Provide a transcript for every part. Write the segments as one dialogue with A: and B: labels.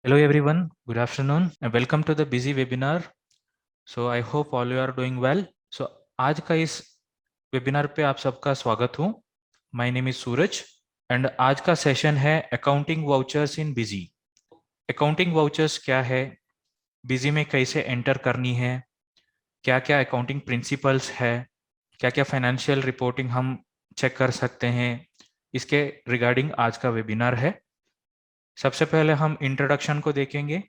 A: Hello everyone, good afternoon and welcome to the busy webinar. So I hope all you are doing well. So आज का इस webinar पे आप सबका स्वागत हूँ. My name is Suraj and आज का सेशन है अकाउंटिंग वाउचर्स इन बिजी. अकाउंटिंग वाउचर्स क्या है, बिजी में कैसे एंटर करनी है, क्या क्या अकाउंटिंग प्रिंसिपल्स है, क्या क्या फाइनेंशियल रिपोर्टिंग हम चेक कर सकते हैं, इसके रिगार्डिंग आज का वेबिनार है. सबसे पहले हम इंट्रोडक्शन को देखेंगे,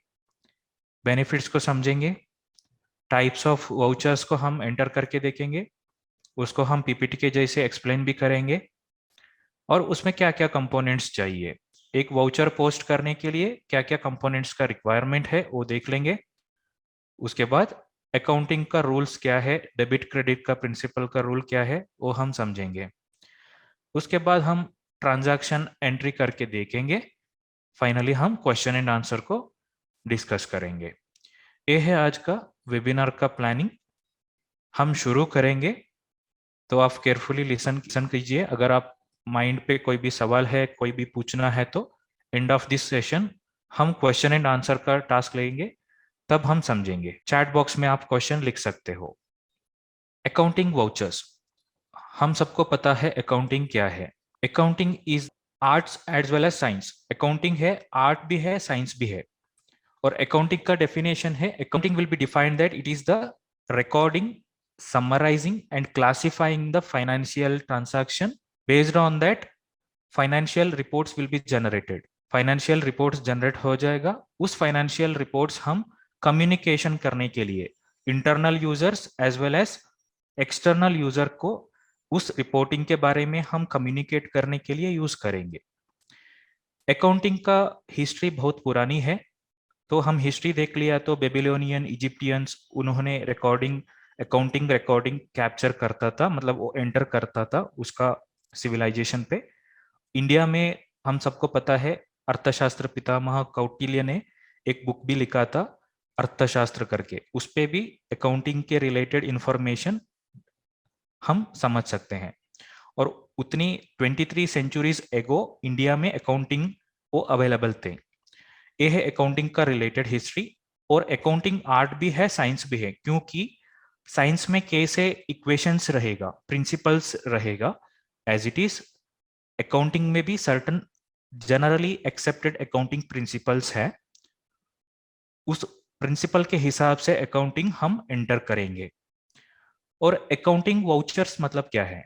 A: बेनिफिट्स को समझेंगे, टाइप्स ऑफ वाउचर्स को हम एंटर करके देखेंगे, उसको हम पीपीटी के जैसे एक्सप्लेन भी करेंगे और उसमें क्या क्या कंपोनेंट्स चाहिए, एक वाउचर पोस्ट करने के लिए क्या क्या कंपोनेंट्स का रिक्वायरमेंट है वो देख लेंगे. उसके बाद अकाउंटिंग का रूल्स क्या है, डेबिट क्रेडिट का प्रिंसिपल का रूल क्या है वो हम समझेंगे. उसके बाद हम ट्रांजैक्शन एंट्री करके देखेंगे. फाइनली हम क्वेश्चन एंड आंसर को डिस्कस करेंगे. ये है आज का वेबिनार का प्लानिंग. हम शुरू करेंगे तो आप केयरफुली लिसन कीजिए. अगर आप माइंड पे कोई भी सवाल है, कोई भी पूछना है तो एंड ऑफ दिस सेशन हम क्वेश्चन एंड आंसर का टास्क लेंगे, तब हम समझेंगे. चैट बॉक्स में आप क्वेश्चन लिख सकते हो. अकाउंटिंग वाउचर्स, हम सबको पता है अकाउंटिंग क्या है. Accounting is arts as well as science. Accounting है, आर्ट भी है, साइंस भी है. और अकाउंटिंग का डेफिनेशन है, accounting will be defined that it is the recording, summarizing and classifying the financial transaction. Based on that, financial reports will be generated. Financial reports generate हो जाएगा. उस financial reports हम communication करने के लिए internal users as well as external user को उस reporting के बारे में हम कम्युनिकेट करने के लिए यूज करेंगे. अकाउंटिंग का हिस्ट्री बहुत पुरानी है, तो हम हिस्ट्री देख लिया तो बेबीलोनियन, इजिप्टियंस, उन्होंने अकाउंटिंग रिकॉर्डिंग कैप्चर करता था, मतलब वो एंटर करता था उसका सिविलाइजेशन पे. इंडिया में हम सबको पता है अर्थशास्त्र पितामह कौटिल्य ने एक बुक भी लिखा था अर्थशास्त्र करके, उस पे भी अकाउंटिंग के रिलेटेड इंफॉर्मेशन हम समझ सकते हैं. और उतनी 23 सेंचुरीज एगो इंडिया में अकाउंटिंग वो अवेलेबल थे. ये है अकाउंटिंग का रिलेटेड हिस्ट्री. और अकाउंटिंग आर्ट भी है, साइंस भी है, क्योंकि साइंस में कैसे इक्वेशंस रहेगा, प्रिंसिपल्स रहेगा, एज इट इज अकाउंटिंग में भी certain generally accepted accounting principles है. उस प्रिंसिपल के हिसाब से अकाउंटिंग हम एंटर करेंगे. और अकाउंटिंग वाउचर्स मतलब क्या है,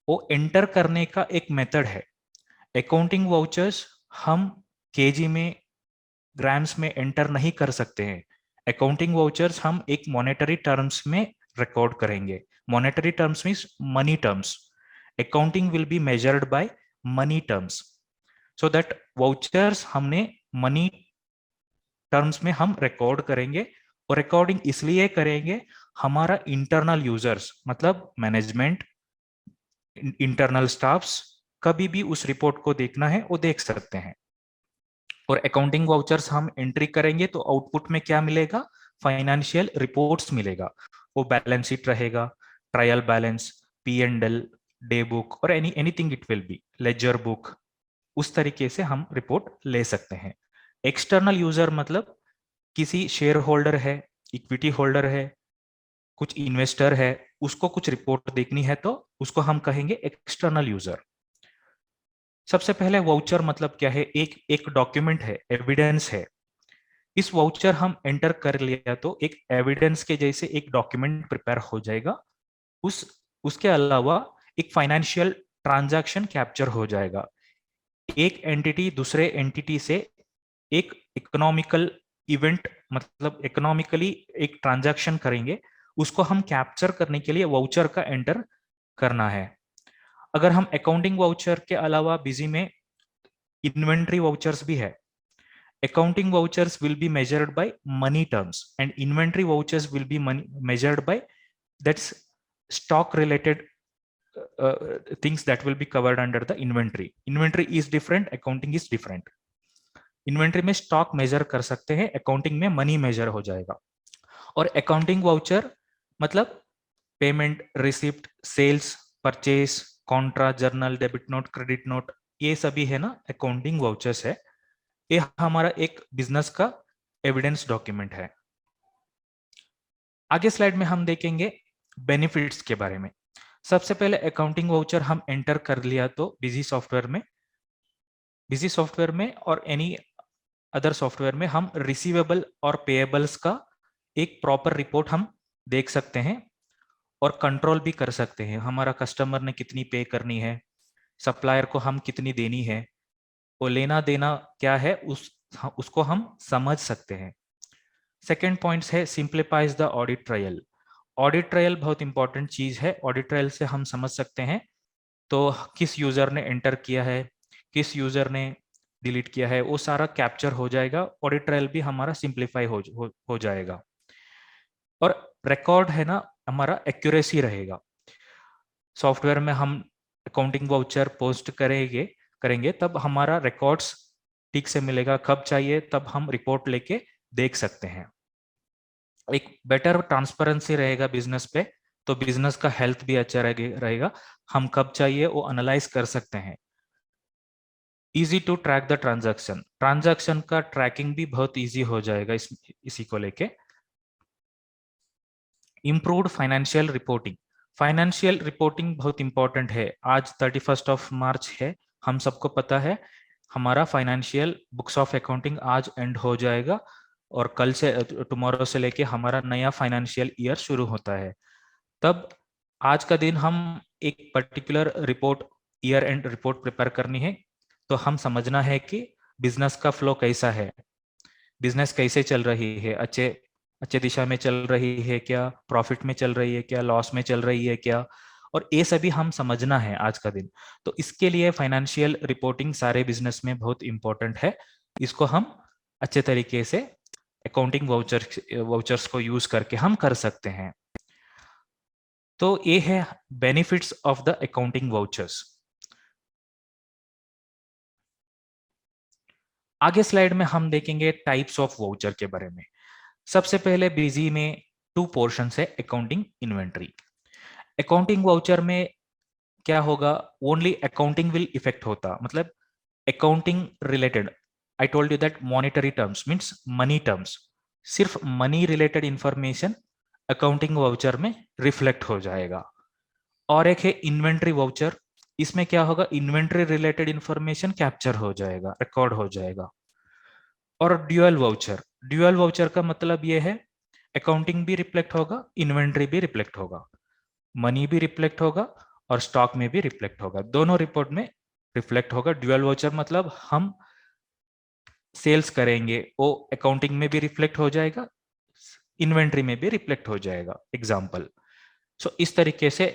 A: वो एंटर करने का एक मेथड है. अकाउंटिंग वाउचर्स हम केजी में, ग्राम्स में एंटर नहीं कर सकते हैं. अकाउंटिंग वाउचर्स हम एक मॉनेटरी टर्म्स में रिकॉर्ड करेंगे. Monetary terms means money terms. Accounting will be measured by money terms. So that vouchers हमने मनी टर्म्स में हम रिकॉर्ड करेंगे. और रिकॉर्डिंग इसलिए करेंगे, हमारा इंटरनल यूजर्स मतलब मैनेजमेंट, इंटरनल स्टाफ्स कभी भी उस रिपोर्ट को देखना है वो देख सकते हैं. और अकाउंटिंग वाउचर्स हम एंट्री करेंगे तो आउटपुट में क्या मिलेगा, फाइनेंशियल रिपोर्ट्स मिलेगा. वो बैलेंस शीट रहेगा, trial balance, P and L, day book और anything it will be, ledger book. उस तरीके से हम रिपोर्ट ले सकते हैं. एक्सटर्नल यूजर मतलब किसी शेयर होल्डर है, इक्विटी होल्डर है, कुछ इन्वेस्टर है, उसको कुछ रिपोर्ट देखनी है तो उसको हम कहेंगे एक्सटर्नल यूजर. सबसे पहले वाउचर मतलब क्या है, एक एक डॉक्यूमेंट है, एविडेंस है. इस वाउचर हम एंटर कर लिया तो एक एविडेंस के जैसे एक डॉक्यूमेंट प्रिपेयर हो जाएगा. उस उसके अलावा एक फाइनेंशियल ट्रांजैक्शन कैप्चर हो जाएगा. एक एंटिटी दूसरे एंटिटी से एक इकोनॉमिकल इवेंट, मतलब इकोनॉमिकली एक ट्रांजैक्शन करेंगे, उसको हम कैप्चर करने के लिए वाउचर का एंटर करना है. अगर हम अकाउंटिंग वाउचर के अलावा बिजी में इन्वेंट्री वाउचर्स भी है. Accounting vouchers will be measured by money terms and inventory vouchers will be measured by that's stock related things that will be covered under the inventory. Inventory is different, accounting is different. Inventory में stock measure कर सकते हैं, accounting में money measure हो जाएगा. और accounting voucher मतलब payment, receipt, sales, purchase, contra, journal, debit note, credit note, ये सभी है ना अकाउंटिंग वाउचर्स है. ये हमारा एक बिजनेस का एविडेंस डॉक्यूमेंट है। आगे स्लाइड में हम देखेंगे बेनिफिट्स के बारे में। सबसे पहले अकाउंटिंग वाउचर हम एंटर कर लिया तो बिजी सॉफ्टवेयर में और एनी अदर सॉफ्टवेयर में हम रिसीवेबल और पेएबल्स का एक प्रॉपर रिपोर्ट हम देख सकते हैं और कंट्रोल भी कर सकते हैं। हमारा कस्टमर ने कितनी पे करनी है, सप्लायर को हम कितनी देनी है, वो लेना देना क्या है, उसको हम समझ सकते हैं। सेकेंड पॉइंट है simplifies the audit trial. Audit trial बहुत इंपॉर्टेंट चीज है। ऑडिट ट्रायल से हम समझ सकते हैं तो किस यूजर ने एंटर किया है, किस यूजर ने डिलीट किया है, वो सारा कैप्चर हो जाएगा। ऑडिट ट्रायल भी हमारा सिंप्लीफाई हो जाएगा और रिकॉर्ड है ना हमारा एक्यूरेसी रहेगा। सॉफ्टवेयर में हम अकाउंटिंग वाउचर पोस्ट करेंगे तब हमारा रिकॉर्ड्स ठीक से मिलेगा। कब चाहिए तब हम रिपोर्ट लेके देख सकते हैं। एक बेटर ट्रांसपेरेंसी रहेगा बिजनेस पे, तो बिजनेस का हेल्थ भी अच्छा रहेगा। हम कब चाहिए वो एनालाइज कर सकते हैं। Easy to track the transaction का ट्रैकिंग भी बहुत इजी हो जाएगा इसी को लेके। इम्प्रूव्ड फाइनेंशियल रिपोर्टिंग बहुत इंपॉर्टेंट है। आज 31 ऑफ मार्च है, हम सबको पता है हमारा फाइनेंशियल बुक्स ऑफ अकाउंटिंग आज एंड हो जाएगा और कल से टुमारो से लेके हमारा नया फाइनेंशियल ईयर शुरू होता है। तब आज का दिन हम एक particular report, year and report prepare करनी है। तो हम समझना है कि बिजनेस का फ्लो कैसा है, बिजनेस कैसे चल रही है, अच्छे अच्छे दिशा में चल रही है क्या, प्रॉफिट में चल रही है क्या, लॉस में चल रही है क्या, और ये सभी हम समझना है आज का दिन। तो इसके लिए फाइनेंशियल रिपोर्टिंग सारे बिजनेस में बहुत इंपॉर्टेंट है। इसको हम अच्छे तरीके से अकाउंटिंग वाउचर्स को यूज करके हम कर सकते हैं। तो ये है benefits of the accounting vouchers. आगे स्लाइड में हम देखेंगे टाइप्स ऑफ वाउचर के बारे में। सबसे पहले बिजी में टू पोर्शन है, अकाउंटिंग इन्वेंट्री। अकाउंटिंग वाउचर में क्या होगा, ओनली अकाउंटिंग विल इफेक्ट होता, मतलब accounting related. I told you that monetary terms means money terms, सिर्फ money related information accounting voucher में रिफ्लेक्ट हो जाएगा। और एक है इन्वेंट्री वाउचर, इसमें क्या होगा, इन्वेंट्री रिलेटेड इंफॉर्मेशन कैप्चर हो जाएगा, रिकॉर्ड हो जाएगा। और ड्यूअल वाउचर का मतलब ये है अकाउंटिंग भी रिफ्लेक्ट होगा, इन्वेंट्री भी रिफ्लेक्ट होगा, मनी भी रिफ्लेक्ट होगा और स्टॉक में भी रिफ्लेक्ट होगा, दोनों रिपोर्ट में रिफ्लेक्ट होगा। ड्यूअल वाउचर मतलब हम सेल्स करेंगे वो अकाउंटिंग में भी रिफ्लेक्ट हो जाएगा, इन्वेंट्री में भी रिफ्लेक्ट हो जाएगा। एग्जाम्पल, सो इस तरीके से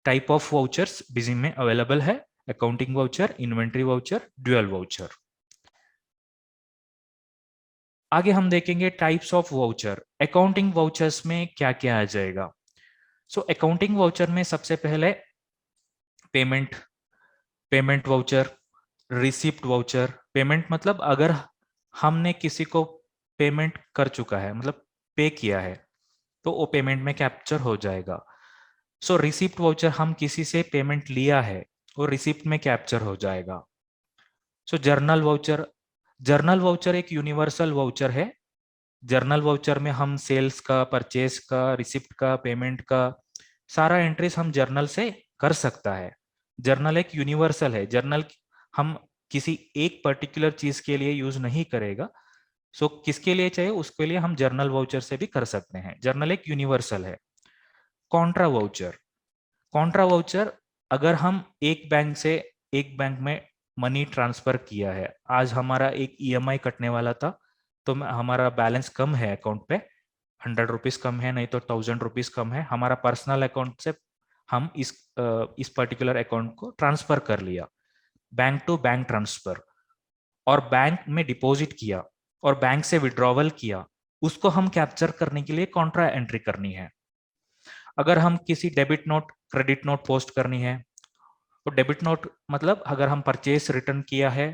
A: टाइप ऑफ वाउचर्स बिजी में अवेलेबल है, accounting voucher, inventory voucher, dual voucher. आगे हम देखेंगे types of voucher. Accounting vouchers में क्या क्या आ जाएगा। सो अकाउंटिंग वाउचर में सबसे पहले payment payment voucher, receipt voucher. Payment मतलब अगर हमने किसी को पेमेंट कर चुका है, मतलब पे किया है, तो वो पेमेंट में कैप्चर हो जाएगा। सो रिसिप्ट वाउचर, हम किसी से पेमेंट लिया है, वो रिसिप्ट में कैप्चर हो जाएगा। सो जर्नल वाउचर एक यूनिवर्सल वाउचर है। जर्नल वाउचर में हम सेल्स का, परचेस का, रिसिप्ट का, पेमेंट का सारा एंट्रीज हम जर्नल से कर सकता है। जर्नल एक यूनिवर्सल है। जर्नल हम किसी एक पर्टिकुलर चीज के लिए यूज नहीं करेगा। सो किसके लिए चाहिए उसके लिए हम जर्नल वाउचर से भी कर सकते हैं। जर्नल एक यूनिवर्सल है। कॉन्ट्रा वाउचर अगर हम एक बैंक से एक बैंक में मनी ट्रांसफर किया है, आज हमारा एक ईएमआई कटने वाला था, तो हमारा बैलेंस कम है अकाउंट पे, 100 रुपीज कम है, नहीं तो 1000 रुपीज कम है, हमारा पर्सनल अकाउंट से हम इस पर्टिकुलर अकाउंट को ट्रांसफर कर लिया, बैंक टू बैंक ट्रांसफर, और बैंक में डिपॉजिट किया और बैंक से विड्रॉवल किया, उसको हम कैप्चर करने के लिए कॉन्ट्रा एंट्री करनी है। अगर हम किसी debit note, credit note post करनी है, तो डेबिट नोट मतलब अगर हम परचेस रिटर्न किया है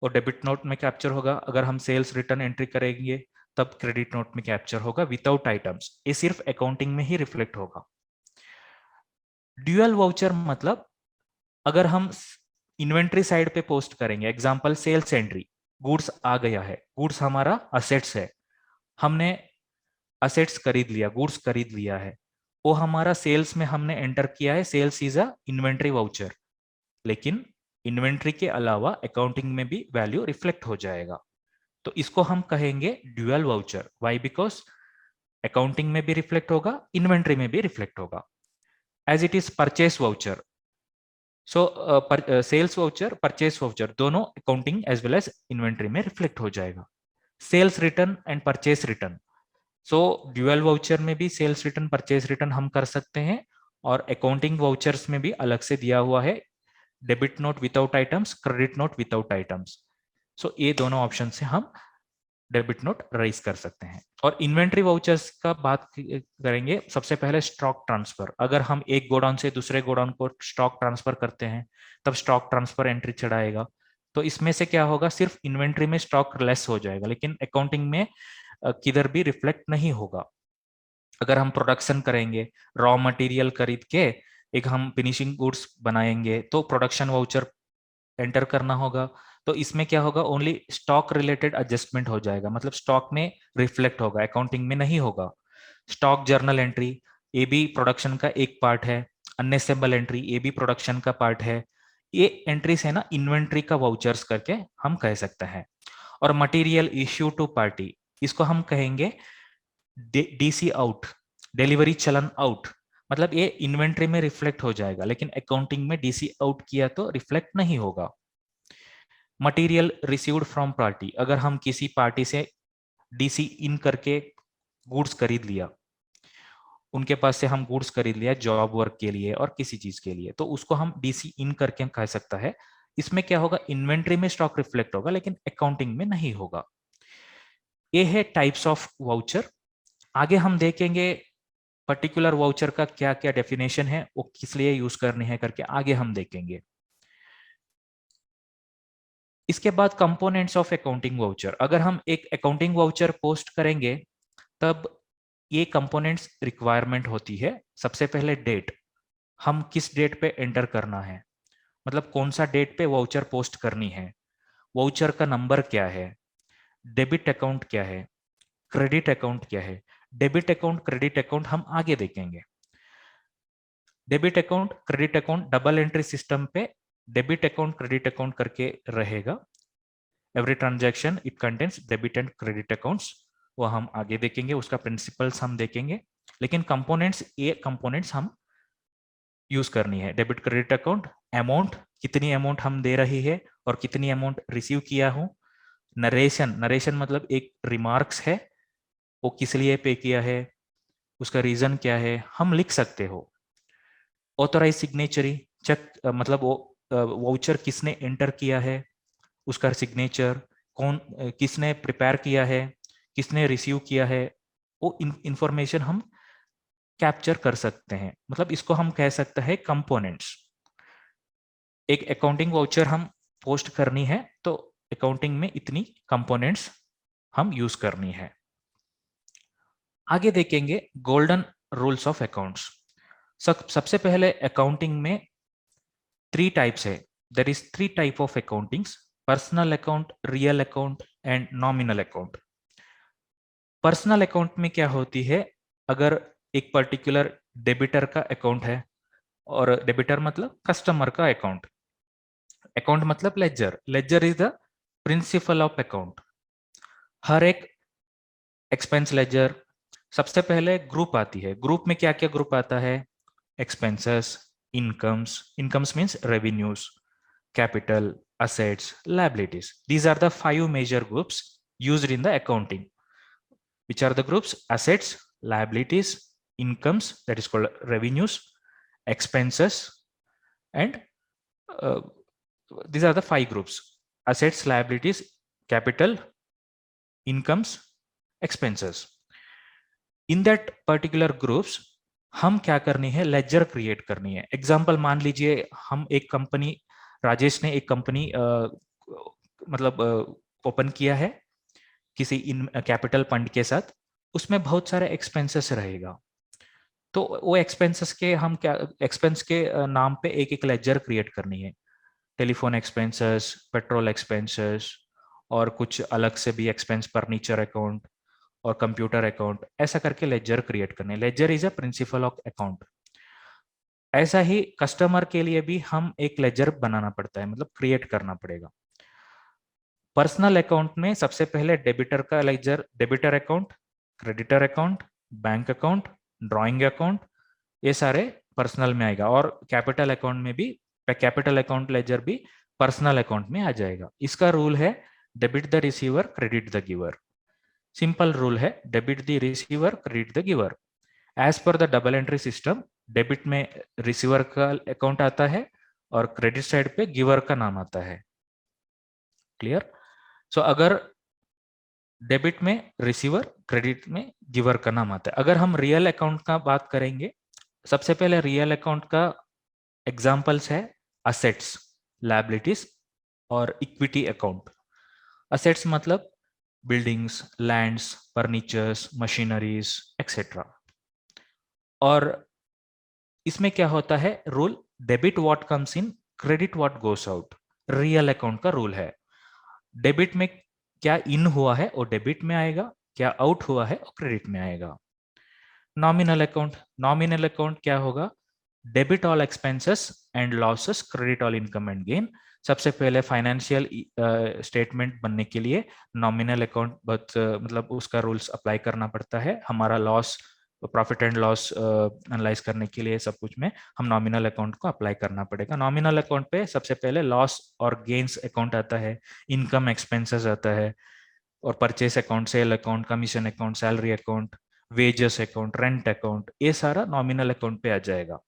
A: वो डेबिट नोट में कैप्चर होगा, अगर हम सेल्स रिटर्न एंट्री करेंगे तब क्रेडिट नोट में कैप्चर होगा विदाउट आइटम्स। ये सिर्फ अकाउंटिंग में ही रिफ्लेक्ट होगा। ड्यूअल वाउचर मतलब अगर हम इन्वेंट्री साइड पे पोस्ट करेंगे, एग्जांपल सेल्स एंट्री, गुड्स आ गया है, गुड्स हमारा असेट्स है, हमने असेट्स खरीद लिया, गुड्स खरीद लिया है, वो हमारा सेल्स में हमने एंटर किया है, sales is a inventory voucher. लेकिन इन्वेंट्री के अलावा अकाउंटिंग में भी वैल्यू रिफ्लेक्ट हो जाएगा, तो इसको हम कहेंगे dual voucher. Why? Because accounting में भी रिफ्लेक्ट होगा, इन्वेंट्री में भी रिफ्लेक्ट होगा। As it is purchase voucher, so sales voucher, purchase voucher दोनों accounting as well as inventory में रिफ्लेक्ट हो जाएगा। Sales return and purchase return, so dual voucher में भी सेल्स रिटर्न, परचेस रिटर्न हम कर सकते हैं, और अकाउंटिंग वाउचर्स में भी अलग से दिया हुआ है, debit note without items, credit note without items. So ये दोनों ऑप्शन से हम डेबिट नोट राइज कर सकते हैं। और इन्वेंट्री वाउचर्स का बात करेंगे, सबसे पहले स्टॉक ट्रांसफर। अगर हम एक गोडाउन से दूसरे गोडाउन को स्टॉक ट्रांसफर करते हैं, तब स्टॉक ट्रांसफर एंट्री चढ़ाएगा, तो इसमें से क्या होगा, सिर्फ इन्वेंट्री में स्टॉक लेस हो जाएगा, लेकिन अकाउंटिंग में किधर भी रिफ्लेक्ट नहीं होगा। अगर हम प्रोडक्शन करेंगे, रॉ मटेरियल खरीद के एक हम फिनिशिंग गुड्स बनाएंगे, तो प्रोडक्शन वाउचर एंटर करना होगा, तो इसमें क्या होगा, ओनली स्टॉक रिलेटेड एडजस्टमेंट हो जाएगा, मतलब स्टॉक में रिफ्लेक्ट होगा, अकाउंटिंग में नहीं होगा। स्टॉक जर्नल एंट्री, ये भी प्रोडक्शन का एक पार्ट है। अनअसेंबल एंट्री, ये भी प्रोडक्शन का पार्ट है। ये एंट्रीज है ना, इन्वेंट्री का वाउचर्स करके हम कह सकते हैं। और मटेरियल इश्यू टू पार्टी, इसको हम कहेंगे डीसी आउट, डिलीवरी चलन आउट, मतलब ये इन्वेंट्री में रिफ्लेक्ट हो जाएगा, लेकिन अकाउंटिंग में डीसी आउट किया तो रिफ्लेक्ट नहीं होगा। मटेरियल रिसीव्ड फ्रॉम पार्टी, अगर हम किसी पार्टी से डीसी इन करके गुड्स खरीद लिया, उनके पास से हम गुड्स खरीद लिया जॉब वर्क के लिए और किसी चीज के लिए, तो उसको हम डीसी इन करके कह सकता है। इसमें क्या होगा, इन्वेंट्री में स्टॉक रिफ्लेक्ट होगा, लेकिन अकाउंटिंग में नहीं होगा। ये है टाइप्स ऑफ वाउचर। आगे हम देखेंगे पर्टिकुलर वाउचर का क्या क्या डेफिनेशन है, वो किस लिए यूज करनी है करके आगे हम देखेंगे। इसके बाद कंपोनेंट्स ऑफ अकाउंटिंग वाउचर, अगर हम एक अकाउंटिंग वाउचर पोस्ट करेंगे, तब ये कंपोनेंट्स रिक्वायरमेंट होती है। सबसे पहले डेट, हम किस डेट पे एंटर करना है, मतलब कौन सा डेट पे वाउचर पोस्ट करनी है, वाउचर का नंबर क्या है, डेबिट अकाउंट क्या है, क्रेडिट अकाउंट क्या है। डेबिट अकाउंट, क्रेडिट अकाउंट हम आगे देखेंगे। Debit account, credit account double entry system पे डेबिट अकाउंट, क्रेडिट अकाउंट करके रहेगा। Every transaction it contains debit and credit accounts, वो हम आगे देखेंगे, उसका प्रिंसिपल्स हम देखेंगे। लेकिन कंपोनेंट्स, ये कंपोनेंट्स हम यूज करनी है। डेबिट क्रेडिट अकाउंट, अमाउंट, कितनी अमाउंट हम दे रही है और कितनी अमाउंट रिसीव किया हूं। नरेशन, नरेशन मतलब एक रिमार्क्स है, वो किस लिए पे किया है, उसका रीजन क्या है, हम लिख सकते हो। ऑथोराइज सिग्नेचरी, चेक मतलब वो वाउचर किसने एंटर किया है, उसका सिग्नेचर, कौन किसने प्रिपेयर किया है, किसने रिसीव किया है, वो इंफॉर्मेशन हम कैप्चर कर सकते हैं। मतलब इसको हम कह सकते हैं कंपोनेंट्स। एक अकाउंटिंग वाउचर हम पोस्ट करनी है, तो अकाउंटिंग में इतनी कंपोनेंट्स हम यूज करनी है। आगे देखेंगे गोल्डन रूल्स ऑफ अकाउंट्स। सबसे पहले अकाउंटिंग में 3 टाइप्स है। There is 3 type of accountings: personal account, real account and nominal account. Personal account में क्या होती है, अगर एक पर्टिकुलर डेबिटर का अकाउंट है, और डेबिटर मतलब कस्टमर का अकाउंट, अकाउंट मतलब ledger, ledger is the principle of account. हर एक एक्सपेंस लेजर, सबसे पहले ग्रुप आती है। ग्रुप में क्या क्या ग्रुप आता है, expenses, incomes, incomes means revenues, capital, assets, liabilities. These are the 5 major groups used in the accounting. Which are the groups? Assets, liabilities, incomes, that is called revenues, expenses, and uh, these are the 5 groups: assets, liabilities, capital, incomes, expenses. In that particular groups, हम क्या करनी है, laser create करनी है। Example मान लीजिए, हम एक कंपनी, राजेश ने एक कंपनी मतलब ओपन किया है किसी इन कैपिटल फंड के साथ, उसमें बहुत सारे एक्सपेंसेस रहेगा। तो वो एक्सपेंसेस के हम क्या, एक्सपेंस के नाम पे एक एक लेजर क्रिएट करनी है। टेलीफोन एक्सपेंसेस, पेट्रोल एक्सपेंसेस, और कुछ अलग से भी एक्सपेंस, फर्नीचर अकाउंट और कंप्यूटर अकाउंट, ऐसा करके लेजर क्रिएट करने। Ledger is a principle of account. ऐसा ही कस्टमर के लिए भी हम एक लेजर बनाना पड़ता है, मतलब क्रिएट करना पड़ेगा। पर्सनल अकाउंट में सबसे पहले डेबिटर का ledger, debtor account, creditor account, bank account, drawing account, ये सारे पर्सनल में आएगा। और कैपिटल अकाउंट में भी कैपिटल अकाउंट लेजर भी पर्सनल अकाउंट में आ जाएगा। इसका रूल है debit the receiver, credit the giver. Simple rule है, debit the receiver, credit the giver. As per the double entry system, debit में रिसीवर का अकाउंट आता है और क्रेडिट साइड पे गिवर का नाम आता है। क्लियर? सो अगर डेबिट में रिसीवर, क्रेडिट में गिवर का नाम आता है। अगर हम रियल अकाउंट का बात करेंगे, सबसे पहले रियल अकाउंट का एग्जांपल्स है असेट्स, लायबिलिटीज और इक्विटी अकाउंट। असेट्स मतलब buildings, lands, furnitures, machineries etcetera. और इसमें क्या होता है rule, debit what comes in, credit what goes out. Real account का रूल है, डेबिट में क्या इन हुआ है वो डेबिट में आएगा, क्या आउट हुआ है वो क्रेडिट में आएगा। नॉमिनल अकाउंट, नॉमिनल अकाउंट क्या होगा, debit all expenses and losses, credit all income and gain. सबसे पहले फाइनेंशियल स्टेटमेंट बनने के लिए नॉमिनल अकाउंट मतलब उसका रूल्स अप्लाई करना पड़ता है। हमारा loss, profit and loss analyse करने के लिए सब कुछ में हम नॉमिनल अकाउंट को अप्लाई करना पड़ेगा। नॉमिनल अकाउंट पे सबसे पहले लॉस और गेन्स अकाउंट आता है, इनकम एक्सपेंसेस आता है, और purchase account, sale account, commission account, salary account, wages account, rent account, ये सारा नॉमिनल अकाउंट पे आ जाएगा।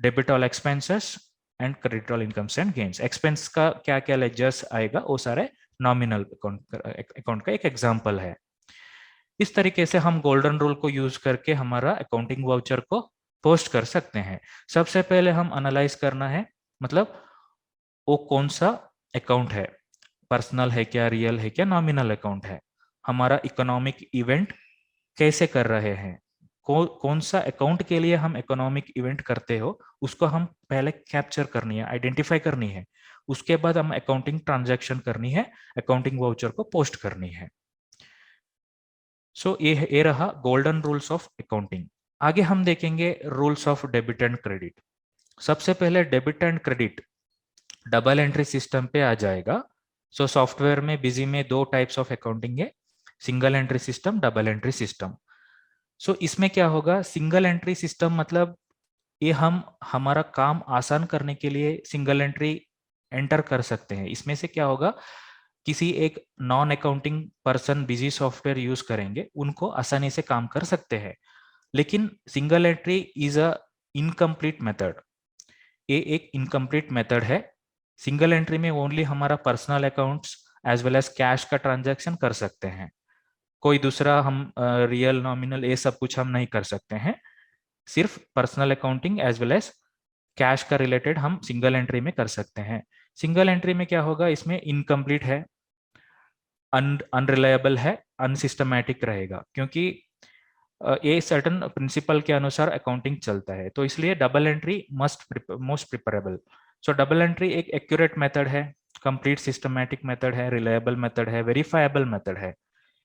A: Debit all expenses and credit all incomes and gains. Expense का क्या क्या लेजर्स आएगा वो सारे नॉमिनल अकाउंट का एक एग्जांपल है। इस तरीके से हम गोल्डन रूल को यूज करके हमारा अकाउंटिंग वाउचर को पोस्ट कर सकते हैं। सबसे पहले हम एनालाइज करना है, मतलब वो कौन सा अकाउंट है, पर्सनल है क्या, रियल है क्या, नॉमिनल अकाउंट है, हमारा इकोनॉमिक इवेंट कैसे कर रहे हैं, कौन सा अकाउंट के लिए हम इकोनॉमिक इवेंट करते हो, उसको हम पहले कैप्चर करनी है, आइडेंटिफाई करनी है। उसके बाद हम अकाउंटिंग ट्रांजैक्शन करनी है, अकाउंटिंग वाउचर को पोस्ट करनी है। सो ये रहा गोल्डन रूल्स ऑफ अकाउंटिंग। आगे हम देखेंगे rules of debit and credit. सबसे पहले debit and credit double entry system पे आ जाएगा। सो सॉफ्टवेयर में बिजी में दो टाइप्स ऑफ अकाउंटिंग है, single entry system, double entry system. So इसमें क्या होगा, सिंगल एंट्री सिस्टम मतलब ये हम हमारा काम आसान करने के लिए सिंगल एंट्री एंटर कर सकते हैं। इसमें से क्या होगा, किसी एक non accounting person busy software use करेंगे, उनको आसानी से काम कर सकते हैं। लेकिन single entry is a incomplete method, ये एक इनकम्प्लीट मेथड है। सिंगल एंट्री में ओनली हमारा personal accounts as well as cash का ट्रांजैक्शन कर सकते हैं, कोई दूसरा हम रियल, नॉमिनल, ये सब कुछ हम नहीं कर सकते हैं। सिर्फ personal accounting as well as cash का रिलेटेड हम सिंगल एंट्री में कर सकते हैं। सिंगल एंट्री में क्या होगा, इसमें इनकम्प्लीट है, अनरिलायबल है, अनसिस्टमैटिक रहेगा, क्योंकि ये सर्टन प्रिंसिपल के अनुसार अकाउंटिंग चलता है। तो इसलिए डबल एंट्री मोस्ट प्रिफरेबल। सो डबल एंट्री एक एक्यूरेट मेथड है, कंप्लीट सिस्टमैटिक मेथड है, रिलायबल मेथड है, वेरीफाएबल मेथड है।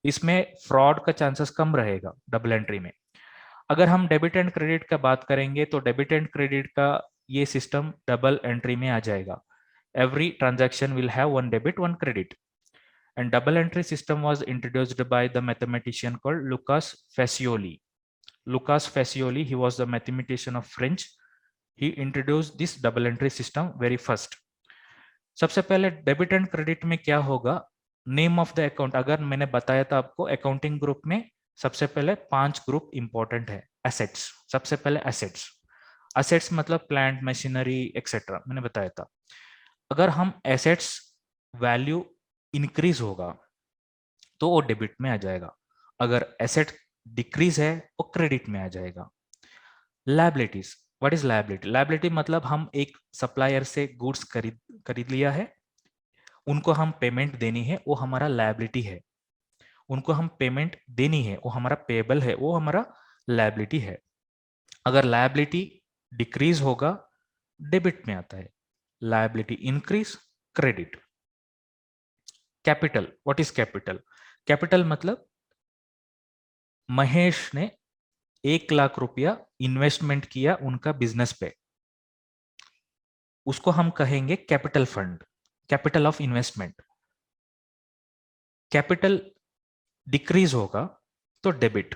A: इसमें फ्रॉड का चांसेस कम रहेगा डबल एंट्री में। अगर हम डेबिट एंड क्रेडिट का बात करेंगे तो डेबिट एंड क्रेडिट का ये सिस्टम डबल एंट्री में आ जाएगा। Every transaction will have one debit one credit. And double entry system was introduced by the mathematician called Lucas Fagioli. Lucas Fagioli, he was the mathematician of French. He introduced this double entry system very first. सबसे पहले debit and credit में क्या होगा, name of the account. अगर मैंने बताया था आपको अकाउंटिंग ग्रुप में सबसे पहले 5 ग्रुप इंपॉर्टेंट है। एसेट्स, सबसे पहले एसेट्स, एसेट्स मतलब प्लांट, मशीनरी एक्सेट्रा, मैंने बताया था। अगर हम एसेट्स वैल्यू इंक्रीज होगा तो वो डेबिट में आ जाएगा, अगर एसेट डिक्रीज है वो क्रेडिट में आ जाएगा। Liabilities, what is liability? Liability मतलब हम एक सप्लायर से गुड्स खरीद लिया है, उनको हम पेमेंट देनी है, वो हमारा लायबिलिटी है। उनको हम पेमेंट देनी है, वो हमारा पेबल है, वो हमारा लायबिलिटी है। अगर लायबिलिटी डिक्रीज होगा डेबिट में आता है, liability increase credit. Capital, what is capital? Capital मतलब महेश ने 1 लाख रुपया इन्वेस्टमेंट किया उनका बिजनेस पे, उसको हम कहेंगे capital fund, capital of investment. Capital decrease होगा तो डेबिट।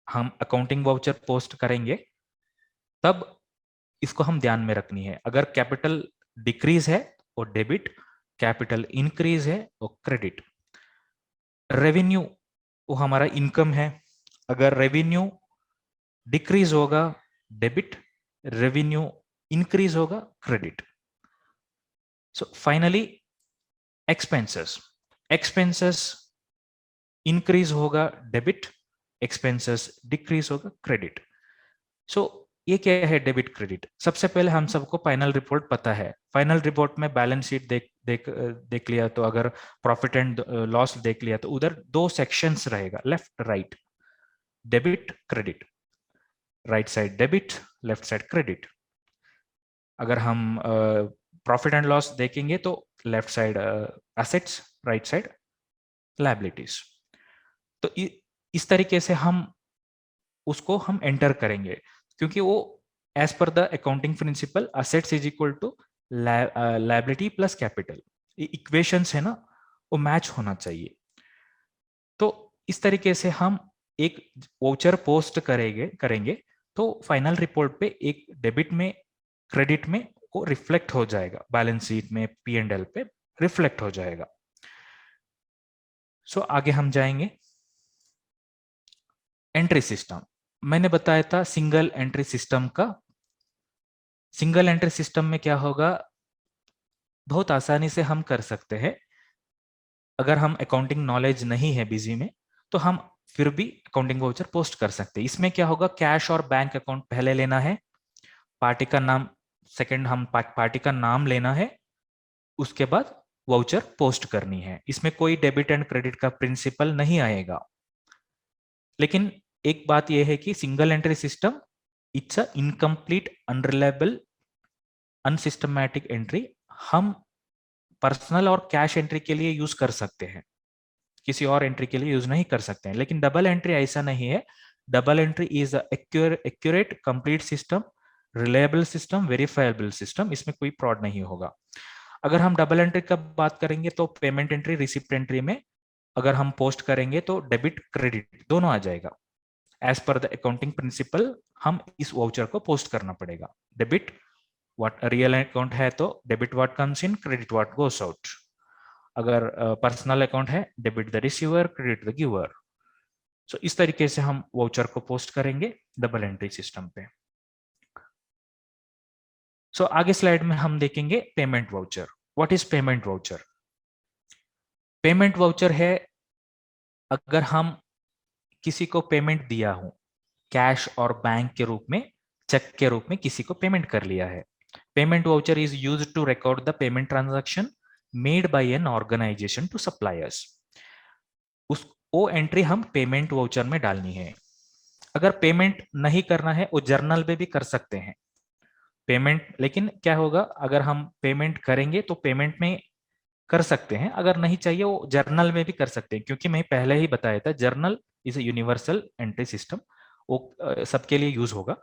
A: हम अकाउंटिंग वाउचर पोस्ट करेंगे तब इसको हम ध्यान में रखनी है। अगर कैपिटल डिक्रीज है वो डेबिट, कैपिटल इंक्रीज है वो क्रेडिट। रेवेन्यू वो हमारा इनकम है, अगर रेवेन्यू डिक्रीज होगा डेबिट, रेवेन्यू इंक्रीज होगा credit. So finally expenses, expenses increase होगा डेबिट, एक्सपेंसेस डिक्रीज होगा क्रेडिट। सो ये क्या है डेबिट क्रेडिट? सबसे पहले हम सबको फाइनल रिपोर्ट पता है, फाइनल रिपोर्ट में बैलेंस शीट देख लिया तो अगर प्रॉफिट एंड लॉस देख लिया तो उधर 2 सेक्शंस रहेगा, left right, debit credit, right side debit, left side credit. अगर हम प्रॉफिट एंड लॉस देखेंगे तो left side assets, right side liabilities. तो इस तरीके से हम उसको हम एंटर करेंगे, क्योंकि वो as per the accounting principle assets is equal to liability plus capital, equations है ना, वो मैच होना चाहिए। तो इस तरीके से हम एक वाउचर पोस्ट करेंगे तो फाइनल रिपोर्ट पे एक डेबिट में क्रेडिट में वो रिफ्लेक्ट हो जाएगा, बैलेंस शीट में P&L पे रिफ्लेक्ट हो जाएगा। सो आगे हम जाएंगे। एंट्री सिस्टम मैंने बताया था सिंगल एंट्री सिस्टम का। सिंगल एंट्री सिस्टम में क्या होगा, बहुत आसानी से हम कर सकते हैं। अगर हम अकाउंटिंग नॉलेज नहीं है बिजी में तो हम फिर भी अकाउंटिंग वाउचर पोस्ट कर सकते हैं। इसमें क्या होगा, कैश और बैंक अकाउंट पहले लेना है, पार्टी का नाम सेकंड, हम पार्टी का नाम लेना है, उसके बाद वाउचर पोस्ट करनी है। इसमें कोई डेबिट एंड क्रेडिट का प्रिंसिपल नहीं आएगा। लेकिन एक बात यह है कि single entry system it's a incomplete, unreliable, unsystematic entry. हम पर्सनल और कैश एंट्री के लिए यूज कर सकते हैं, किसी और एंट्री के लिए यूज नहीं कर सकते हैं। लेकिन डबल एंट्री ऐसा नहीं है। Double entry is accurate, complete system, reliable system, verifiable system. इसमें कोई फ्रॉड नहीं होगा। अगर हम डबल एंट्री का बात करेंगे तो पेमेंट एंट्री, रिसिप्ट एंट्री में अगर हम पोस्ट करेंगे तो डेबिट क्रेडिट दोनों आ जाएगा। As per the accounting principal हम इस वाउचर को पोस्ट करना पड़ेगा। डेबिट व्हाट रियल अकाउंट है तो debit what comes in, credit what goes out. अगर पर्सनल अकाउंट है, debit the receiver, credit the giver. So इस तरीके से हम वाउचर को पोस्ट करेंगे डबल एंट्री सिस्टम पे। सो आगे स्लाइड में हम देखेंगे payment voucher. What is payment voucher? Payment voucher है अगर हम किसी को पेमेंट दिया हो, कैश और बैंक के रूप में, चेक के रूप में किसी को पेमेंट कर लिया है। Payment voucher is used to record the payment transaction made by an organisation to suppliers. वो एंट्री हम पेमेंट वाउचर में डालनी है। अगर पेमेंट नहीं करना है वो जर्नल में भी कर सकते हैं पेमेंट। लेकिन क्या होगा, अगर हम पेमेंट करेंगे तो पेमेंट में कर सकते हैं, अगर नहीं चाहिए वो जर्नल में भी कर सकते हैं, क्योंकि मैं पहले ही बताया था journal is a universal entry system, वो सबके लिए यूज होगा।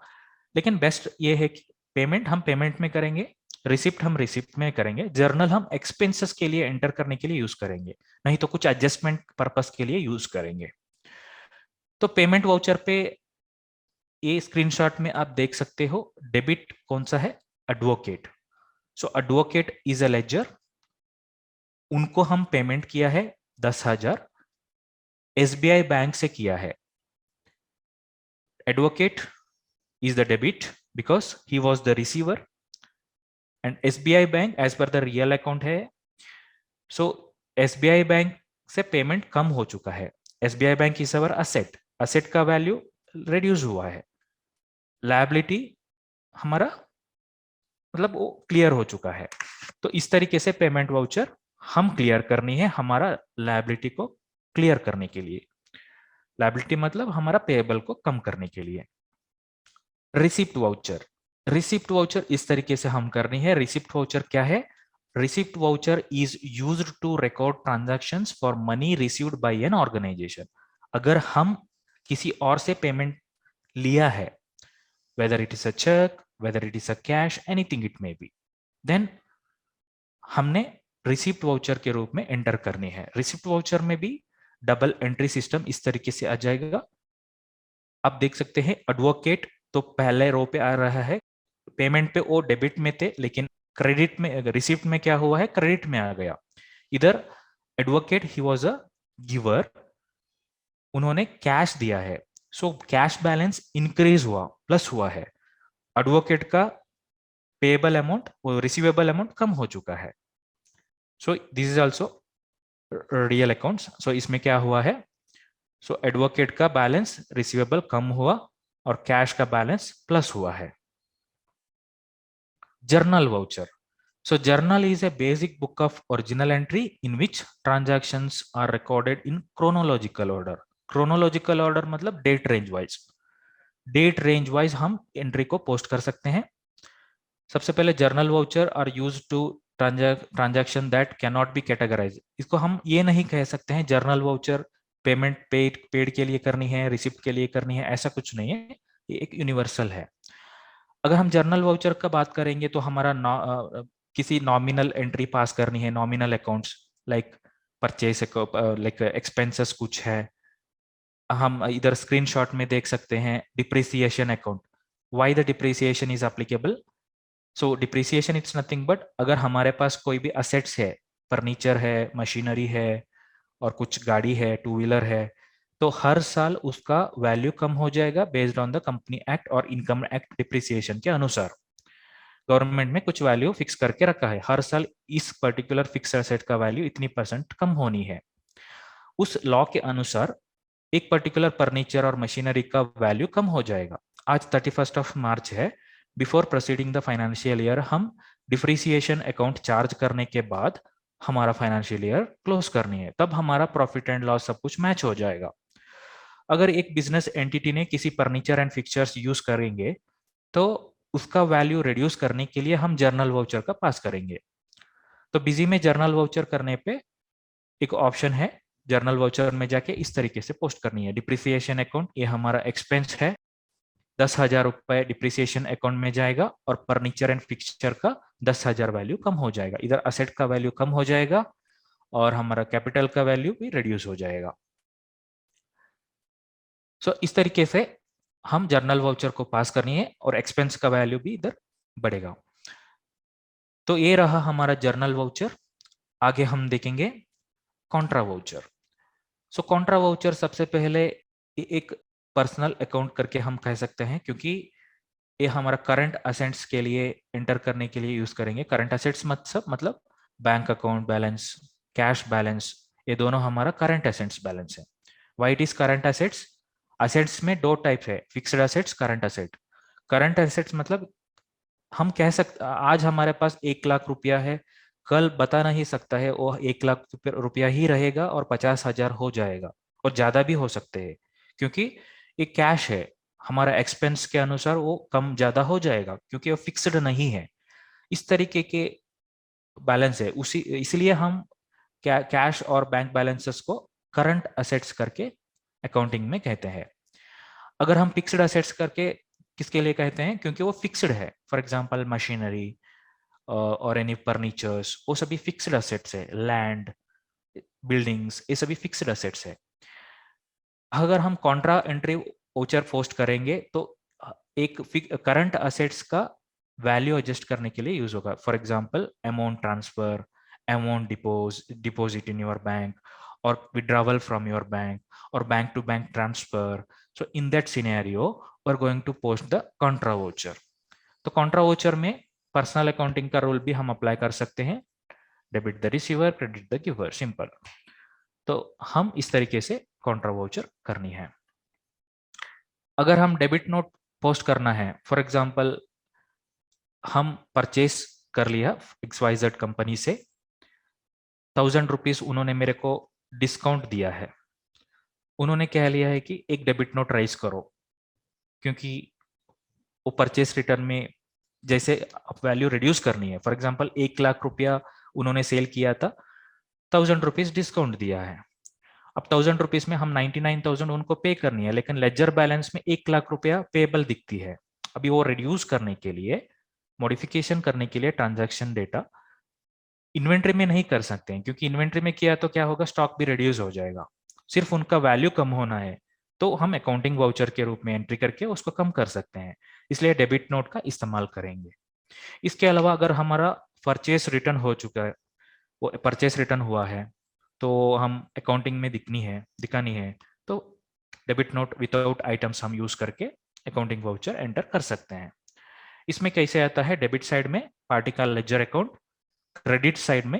A: लेकिन बेस्ट ये है कि पेमेंट हम पेमेंट में करेंगे, रिसिप्ट हम रिसिप्ट में करेंगे, जर्नल हम एक्सपेंसेस के लिए एंटर करने के लिए यूज करेंगे, नहीं तो कुछ एडजस्टमेंट पर्पस के लिए यूज करेंगे। तो पेमेंट वाउचर पे ये स्क्रीनशॉट में आप देख सकते हो, डेबिट कौन सा है, advocate. So advocate is a ledger, उनको हम पेमेंट किया है 10,000, SBI बैंक से किया है। Advocate is the debit because he was the receiver, and SBI bank as per the real account है। so SBI बैंक से पेमेंट कम हो चुका है। SBI bank is our asset, asset का वैल्यू रिड्यूस हुआ है। लायबिलिटी हमारा मतलब वो क्लियर हो चुका है। तो इस तरीके से पेमेंट वाउचर हम क्लियर करनी है हमारा लायबिलिटी को क्लियर करने के लिए। लायबिलिटी मतलब हमारा पेएबल को कम करने के लिए। रिसिप्ट वाउचर, रिसिप्ट वाउचर इस तरीके से हम करनी है। रिसिप्ट वाउचर क्या है, receipt voucher is used to record transactions for money received by an organization. अगर हम किसी और से पेमेंट लिया है, whether it is a check, whether it is a cash, anything it may be, then हमने रिसिप्ट वाउचर के रूप में एंटर करनी है। रिसिप्ट वाउचर में भी डबल एंट्री सिस्टम इस तरीके से आ जाएगा। आप देख सकते हैं एडवोकेट तो पहले रो पे आ रहा है, पेमेंट पे वो डेबिट में थे, लेकिन क्रेडिट में, रिसिप्ट में क्या हुआ है, क्रेडिट में आ गया। इधर advocate he was a giver, उन्होंने कैश दिया है, सो कैश बैलेंस इंक्रीज हुआ, प्लस हुआ है। एडवोकेट का पेएबल अमाउंट और रिसीवेबल अमाउंट कम हो चुका है। So this is also real accounts. So इसमें क्या हुआ है, सो एडवोकेट का बैलेंस रिसीवेबल कम हुआ और कैश का बैलेंस प्लस हुआ है। Journal voucher. So journal is a basic book of original entry in which transactions are recorded in chronological order. Chronological order मतलब date range wise. Date range wise हम entry को post कर सकते हैं। सबसे पहले journal voucher are used to transaction that cannot be categorized. इसको हम ये नहीं कह सकते हैं journal voucher पेमेंट पेड के लिए करनी है, रिसिप्ट के लिए करनी है, ऐसा कुछ नहीं है, ये एक यूनिवर्सल है। अगर हम जर्नल वाउचर का बात करेंगे तो हमारा किसी नॉमिनल एंट्री पास करनी है, nominal accounts like purchase, like expenses कुछ है, हम इधर स्क्रीनशॉट में देख सकते हैं depreciation account. Why the depreciation is applicable? So depreciation it's nothing but अगर हमारे पास कोई भी असेट्स है, फर्नीचर है, मशीनरी है और कुछ गाड़ी है, टू व्हीलर है, तो हर साल उसका वैल्यू कम हो जाएगा based on the company act और इनकम एक्ट डिप्रिसिएशन के अनुसार। गवर्नमेंट में कुछ वैल्यू फिक्स करके रखा है, हर साल इस पर्टिकुलर फिक्स एसेट का वैल्यू इतनी % कम होनी है। उस लॉ के अनुसार एक पर्टिकुलर फर्नीचर और मशीनरी का वैल्यू कम हो जाएगा। आज 31 मार्च है, before proceeding the financial year हम डिप्रिसिएशन अकाउंट चार्ज करने के बाद हमारा फाइनेंशियल ईयर क्लोज करनी है, तब हमारा प्रॉफिट एंड लॉस सब कुछ मैच हो जाएगा। अगर एक बिजनेस एंटिटी ने किसी फर्नीचर एंड फिक्सचर्स यूज करेंगे तो उसका वैल्यू रिड्यूस करने के लिए हम जर्नल वाउचर का पास करेंगे। तो बिजी में जर्नल वाउचर करने पे एक ऑप्शन है, जर्नल वाउचर में जाके इस तरीके से पोस्ट करनी है। डिप्रिसिएशन अकाउंट, ये हमारा एक्सपेंस है, 10,000 रुपए डिप्रिसिएशन अकाउंट में जाएगा और फर्नीचर एंड फिक्सचर का 10,000 वैल्यू कम हो जाएगा। इधर असेट का वैल्यू कम हो जाएगा और हमारा कैपिटल का वैल्यू भी रिड्यूस हो जाएगा। सो इस तरीके से हम जर्नल वाउचर को पास करनी है और एक्सपेंस का वैल्यू भी इधर बढ़ेगा। तो ये रहा हमारा जर्नल वाउचर। आगे हम देखेंगे कॉन्ट्रा वाउचर। सो कॉन्ट्रा वाउचर सबसे पहले एक पर्सनल अकाउंट करके हम कह सकते हैं, क्योंकि ये हमारा करंट असेट्स के लिए एंटर करने के लिए यूज करेंगे। करंट असेट्स मतलब bank account balance, cash balance, ये दोनों हमारा करंट असेट्स बैलेंस है। Why it is current assets? Assets में दो टाइप है, fixed assets, current asset. Current assets मतलब हम कह सकते आज हमारे पास 1,00,000 रुपया है, कल बता नहीं सकता है वो 1,00,000 रुपया ही रहेगा और 50,000 हो जाएगा और ज्यादा भी हो सकते हैं, क्योंकि ये कैश है, हमारा एक्सपेंस के अनुसार वो कम ज्यादा हो जाएगा क्योंकि वो फिक्स्ड नहीं है। इस तरीके के बैलेंस है, उसी इसलिए हम कैश और बैंक बैलेंसेस को करंट असेट्स करके अकाउंटिंग में कहते हैं। अगर हम फिक्स्ड असेट्स करके किसके लिए कहते हैं? क्योंकि वो फिक्स्ड है। फॉर एग्जांपल मशीनरी और एनी फर्नीचर्स, वो सभी फिक्स्ड असेट्स है। लैंड, बिल्डिंग्स, ये सभी फिक्स्ड असेट्स है। अगर हम कॉन्ट्रा एंट्री वाउचर पोस्ट करेंगे तो एक करंट असेट्स का वैल्यू एडजस्ट करने के लिए यूज होगा। For example amount transfer, amount deposit in your bank और विड्रॉवल फ्रॉम योर बैंक और bank to bank transfer. So in that scenario we are going to post the contra voucher. तो contra voucher में personal accounting का rule भी हम apply कर सकते हैं, debit the receiver, credit the giver, simple. तो हम इस तरीके से कॉन्ट्रा वाउचर करनी है। अगर हम डेबिट नोट पोस्ट करना है, फॉर एग्जांपल हम परचेस कर लिया XYZ कंपनी से, 1,000 रुपीज उन्होंने मेरे को डिस्काउंट दिया है, उन्होंने कह लिया है कि एक डेबिट नोट राइज करो, क्योंकि वो परचेस रिटर्न में जैसे वैल्यू रिड्यूस करनी है। फॉर एग्जांपल 1,00,000 रुपया उन्होंने सेल किया था, 1000 रुपीज डिस्काउंट दिया है। अब 1000 रुपीज में हम 99,000 उनको पे करनी है, लेकिन लेजर बैलेंस में 1 लाख रुपया पेबल दिखती है। अभी वो रिड्यूस करने के लिए, मॉडिफिकेशन करने के लिए ट्रांजैक्शन डेटा इन्वेंट्री में नहीं कर सकते हैं, क्योंकि इन्वेंट्री में किया तो क्या होगा, स्टॉक भी रिड्यूस हो जाएगा। सिर्फ उनका वैल्यू कम होना है, तो हम अकाउंटिंग वाउचर के रूप में एंट्री करके उसको कम कर सकते हैं, इसलिए डेबिट नोट का इस्तेमाल करेंगे। इसके अलावा अगर हमारा परचेस रिटर्न हो चुका है, वो परचेस रिटर्न हुआ है, तो हम अकाउंटिंग में दिखानी है, तो डेबिट नोट विदाउट आइटम्स हम यूज करके अकाउंटिंग वाउचर एंटर कर सकते हैं। इसमें कैसे आता है, डेबिट साइड में पार्टी का लेजर अकाउंट, क्रेडिट साइड में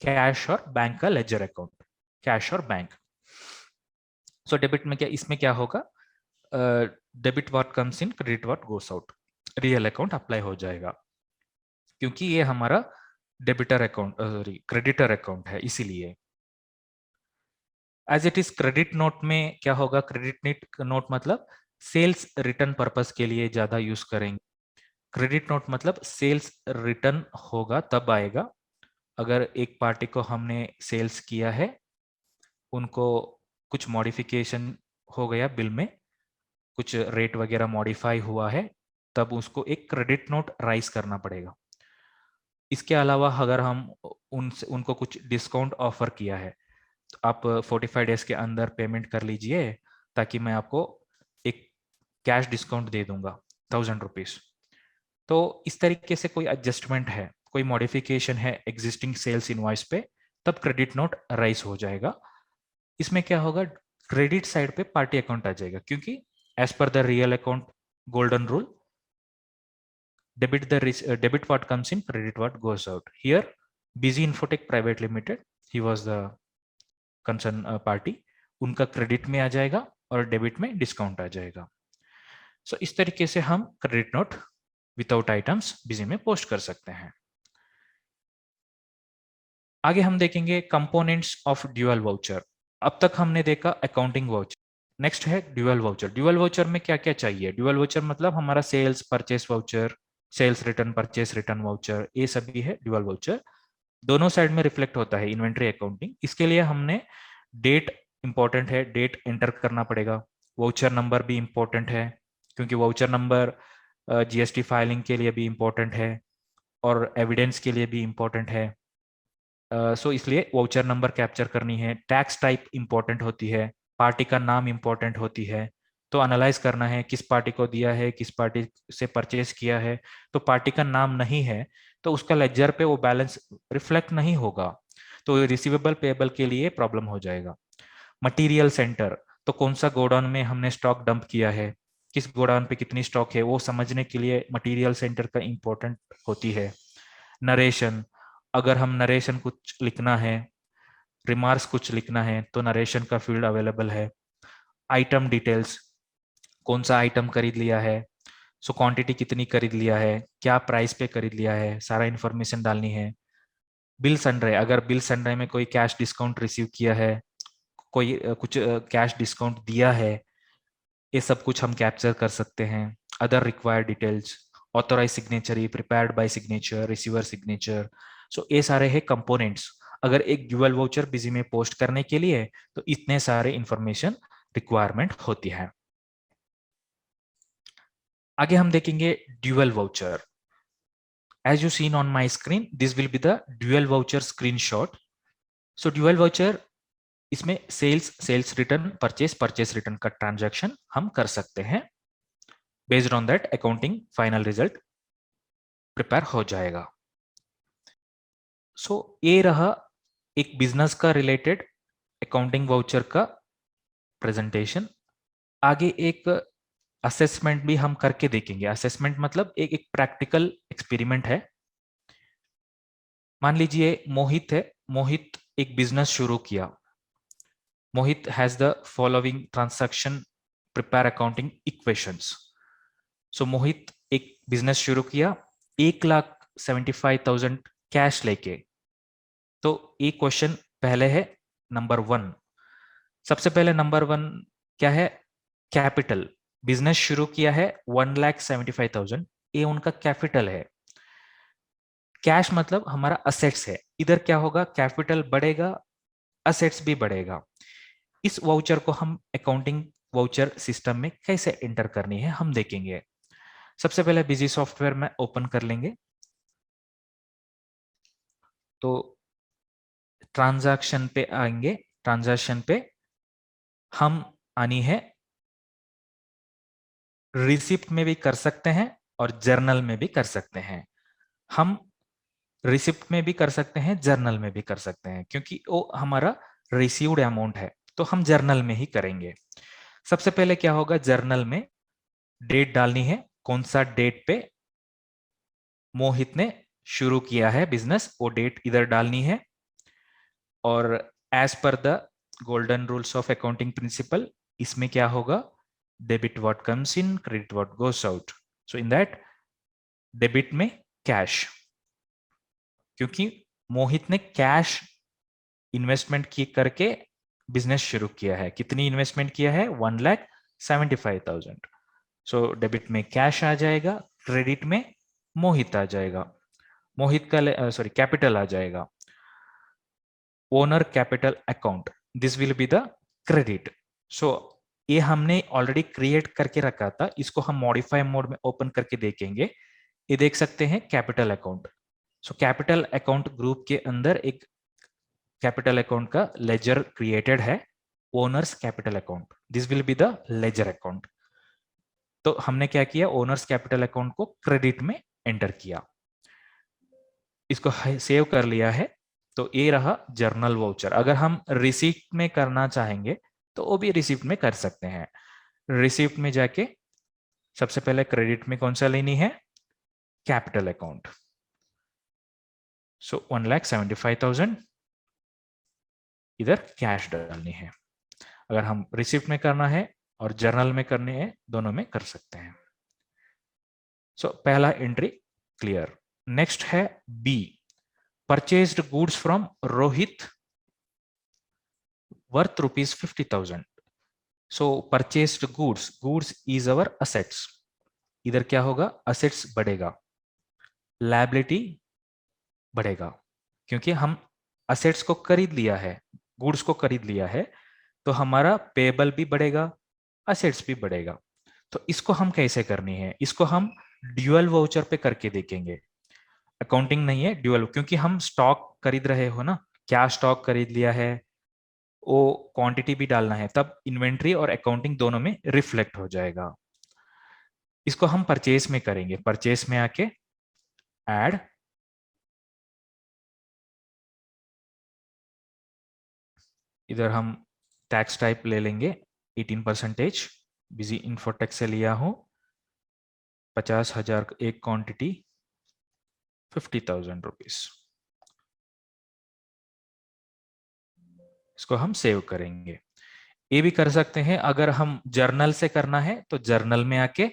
A: कैश और बैंक का लेजर अकाउंट, कैश और बैंक। सो डेबिट में क्या, इसमें क्या होगा, debit what comes in, credit what goes out, real account apply हो जाएगा, क्योंकि ये हमारा debtor account, sorry creditor account है, इसीलिए। As it is credit note में क्या होगा, क्रेडिट नोट मतलब सेल्स रिटर्न पर्पस के लिए ज्यादा यूज करेंगे। क्रेडिट नोट मतलब सेल्स रिटर्न होगा तब आएगा अगर एक पार्टी को हमने सेल्स किया है, उनको कुछ मॉडिफिकेशन हो गया बिल में, कुछ रेट वगैरह मॉडिफाई हुआ है, तब उसको एक क्रेडिट नोट राइज करना पड़ेगा। इसके अलावा अगर हम उनको कुछ डिस्काउंट ऑफर किया है, तो आप 45 डेज के अंदर पेमेंट कर लीजिए, ताकि मैं आपको एक कैश डिस्काउंट दे दूंगा 1000 रुपीज। तो इस तरीके से कोई एडजस्टमेंट है, कोई मॉडिफिकेशन है एग्जिस्टिंग सेल्स इनवॉइस पे, तब क्रेडिट नोट राइज हो जाएगा। इसमें क्या होगा, क्रेडिट साइड पे पार्टी अकाउंट आ जाएगा, क्योंकि as per the real account golden rule, debit what comes in, credit what goes out. Here Busy Infotech Private Limited, he was the concern party, उनका क्रेडिट में आ जाएगा और डेबिट में डिस्काउंट आ जाएगा। सो इस तरीके से हम credit note without items busy में पोस्ट कर सकते हैं। आगे हम देखेंगे कंपोनेंट्स ऑफ ड्यूअल वाउचर। अब तक हमने देखा अकाउंटिंग वाउचर, नेक्स्ट है ड्यूअल वाउचर। ड्यूअल वाउचर में क्या क्या चाहिए, ड्यूअल वाउचर मतलब हमारा sales purchase voucher, sales return purchase return voucher, ये सभी है ड्यूअल वाउचर। दोनों साइड में रिफ्लेक्ट होता है इन्वेंट्री अकाउंटिंग। इसके लिए हमने डेट इंपॉर्टेंट है, डेट एंटर करना पड़ेगा। वाउचर नंबर भी इंपॉर्टेंट है, क्योंकि वाउचर नंबर जीएसटी फाइलिंग के लिए भी इंपॉर्टेंट है और एविडेंस के लिए भी इंपॉर्टेंट है। सो इसलिए वाउचर नंबर कैप्चर करनी है। टैक्स टाइप इंपॉर्टेंट होती है, पार्टी का नाम इंपॉर्टेंट होती है, तो एनालाइज करना है किस पार्टी को दिया है, किस पार्टी से परचेज किया है। तो पार्टी का नाम नहीं है तो उसका लेजर पे वो बैलेंस रिफ्लेक्ट नहीं होगा, तो रिसीवेबल पेएबल के लिए प्रॉब्लम हो जाएगा। मटेरियल सेंटर, तो कौन सा गोडाउन में हमने स्टॉक डंप किया है, किस गोडाउन पे कितनी स्टॉक है, वो समझने के लिए मटेरियल सेंटर का इंपॉर्टेंट होती है। नरेशन, अगर हम नरेशन कुछ लिखना है, रिमार्क्स कुछ लिखना है, तो नरेशन का फील्ड अवेलेबल है। आइटम डिटेल्स, कौन सा आइटम खरीद लिया है, सो क्वांटिटी कितनी खरीद लिया है, क्या प्राइस पे खरीद लिया है, सारा इन्फॉर्मेशन डालनी है। बिल सनरे, अगर बिल सनरे में कोई कैश डिस्काउंट रिसीव किया है, कोई कुछ कैश डिस्काउंट दिया है, ये सब कुछ हम कैप्चर कर सकते हैं। Other required details, authorize signature, prepared by signature, receiver signature, so ये सारे हैं कंपोनेंट्स। अगर एक ड्यूअल वाउचर बिजी में पोस्ट करने के लिए तो इतने सारे इंफॉर्मेशन रिक्वायरमेंट होती है। आगे हम देखेंगे dual voucher. As you seen on my screen, this will be the dual voucher screenshot. So dual voucher, इसमें सेल्स रिटर्न, परचेस रिटर्न का ट्रांजैक्शन हम कर सकते हैं। Based on that accounting final result prepare हो जाएगा। सो ये रहा एक बिजनेस का रिलेटेड अकाउंटिंग वाउचर का प्रेजेंटेशन। आगे एक असेसमेंट भी हम करके देखेंगे। असेसमेंट मतलब एक प्रैक्टिकल एक्सपेरिमेंट है। मान लीजिए मोहित है, मोहित एक बिजनेस शुरू किया। Mohit has the following transaction, prepare accounting equations. So Mohit एक बिजनेस शुरू किया 1,75,000 कैश लेके। तो ये क्वेश्चन पहले है नंबर 1। सबसे पहले नंबर 1 क्या है, कैपिटल। बिजनेस शुरू किया है 1,75,000, ये उनका कैपिटल है। कैश मतलब हमारा असेट्स है, इधर क्या होगा, कैपिटल बढ़ेगा, असेट्स भी बढ़ेगा। इस वाउचर को हम अकाउंटिंग वाउचर सिस्टम में कैसे एंटर करनी है हम देखेंगे। सबसे पहले बिजी सॉफ्टवेयर में ओपन कर लेंगे। तो ट्रांजैक्शन पे आएंगे। ट्रांजैक्शन पे हम आनी है, रिसिप्ट में भी कर सकते हैं और जर्नल में भी कर सकते हैं। हम रिसिप्ट में भी कर सकते हैं, जर्नल में भी कर सकते हैं, क्योंकि वो हमारा रिसीव्ड अमाउंट है, तो हम जर्नल में ही करेंगे। सबसे पहले क्या होगा, जर्नल में डेट डालनी है, कौन सा डेट पे मोहित ने शुरू किया है बिजनेस, वो डेट इधर डालनी है। और as per the golden rules of accounting principle, इसमें क्या होगा, debit what comes in, credit what goes out. So in that debit में कैश, क्योंकि मोहित ने कैश इन्वेस्टमेंट की करके बिजनेस शुरू किया है। कितनी इन्वेस्टमेंट किया है, 1,75,000। सो डेबिट में कैश आ जाएगा, क्रेडिट में मोहित आ जाएगा, मोहित का सॉरी कैपिटल आ जाएगा। Owner capital account, this will be the credit. So ये हमने ऑलरेडी क्रिएट करके रखा था, इसको हम मॉडिफाई मोड में ओपन करके देखेंगे। ये देख सकते हैं capital account. So capital account group के अंदर एक कैपिटल अकाउंट का लेजर क्रिएटेड है, owners capital account, this will be the ledger account. तो हमने क्या किया, ओनर्स कैपिटल अकाउंट को क्रेडिट में एंटर किया, इसको सेव कर लिया है। तो ये रहा जर्नल वाउचर। अगर हम रिसीप्ट में करना चाहेंगे तो वो भी रिसीप्ट में कर सकते हैं। रिसीप्ट में जाके सबसे पहले क्रेडिट में कौन सा लेनी है, कैपिटल अकाउंट। सो 1,75,000 इधर कैश डालनी है। अगर हम रिसीप्ट में करना है और जर्नल में करने हैं, दोनों में कर सकते हैं। सो पहला एंट्री क्लियर। नेक्स्ट है B, purchased goods from Rohit worth ₹50,000। So purchased goods, goods is our assets. इधर क्या होगा, असेट्स बढ़ेगा, लायबिलिटी बढ़ेगा, क्योंकि हम असेट्स को खरीद लिया है, गुड्स को खरीद लिया है, तो हमारा पेबल भी बढ़ेगा, असेट्स भी बढ़ेगा। तो इसको हम कैसे करनी है, इसको हम ड्यूअल वाउचर पे करके देखेंगे। अकाउंटिंग नहीं है, ड्यूअल, क्योंकि हम स्टॉक खरीद रहे हो ना, क्या स्टॉक खरीद लिया है, वो क्वांटिटी भी डालना है, तब इन्वेंट्री और अकाउंटिंग दोनों में रिफ्लेक्ट हो जाएगा। इसको हम परचेस में करेंगे। परचेस में आके ऐड, इधर हम टैक्स टाइप ले लेंगे 18%, बिजी इन्फोटेक्स से लिया हूं, 50,000 एक क्वांटिटी, 50,000 रुपीज। इसको हम सेव करेंगे। ये भी कर सकते हैं, अगर हम जर्नल से करना है तो जर्नल में आके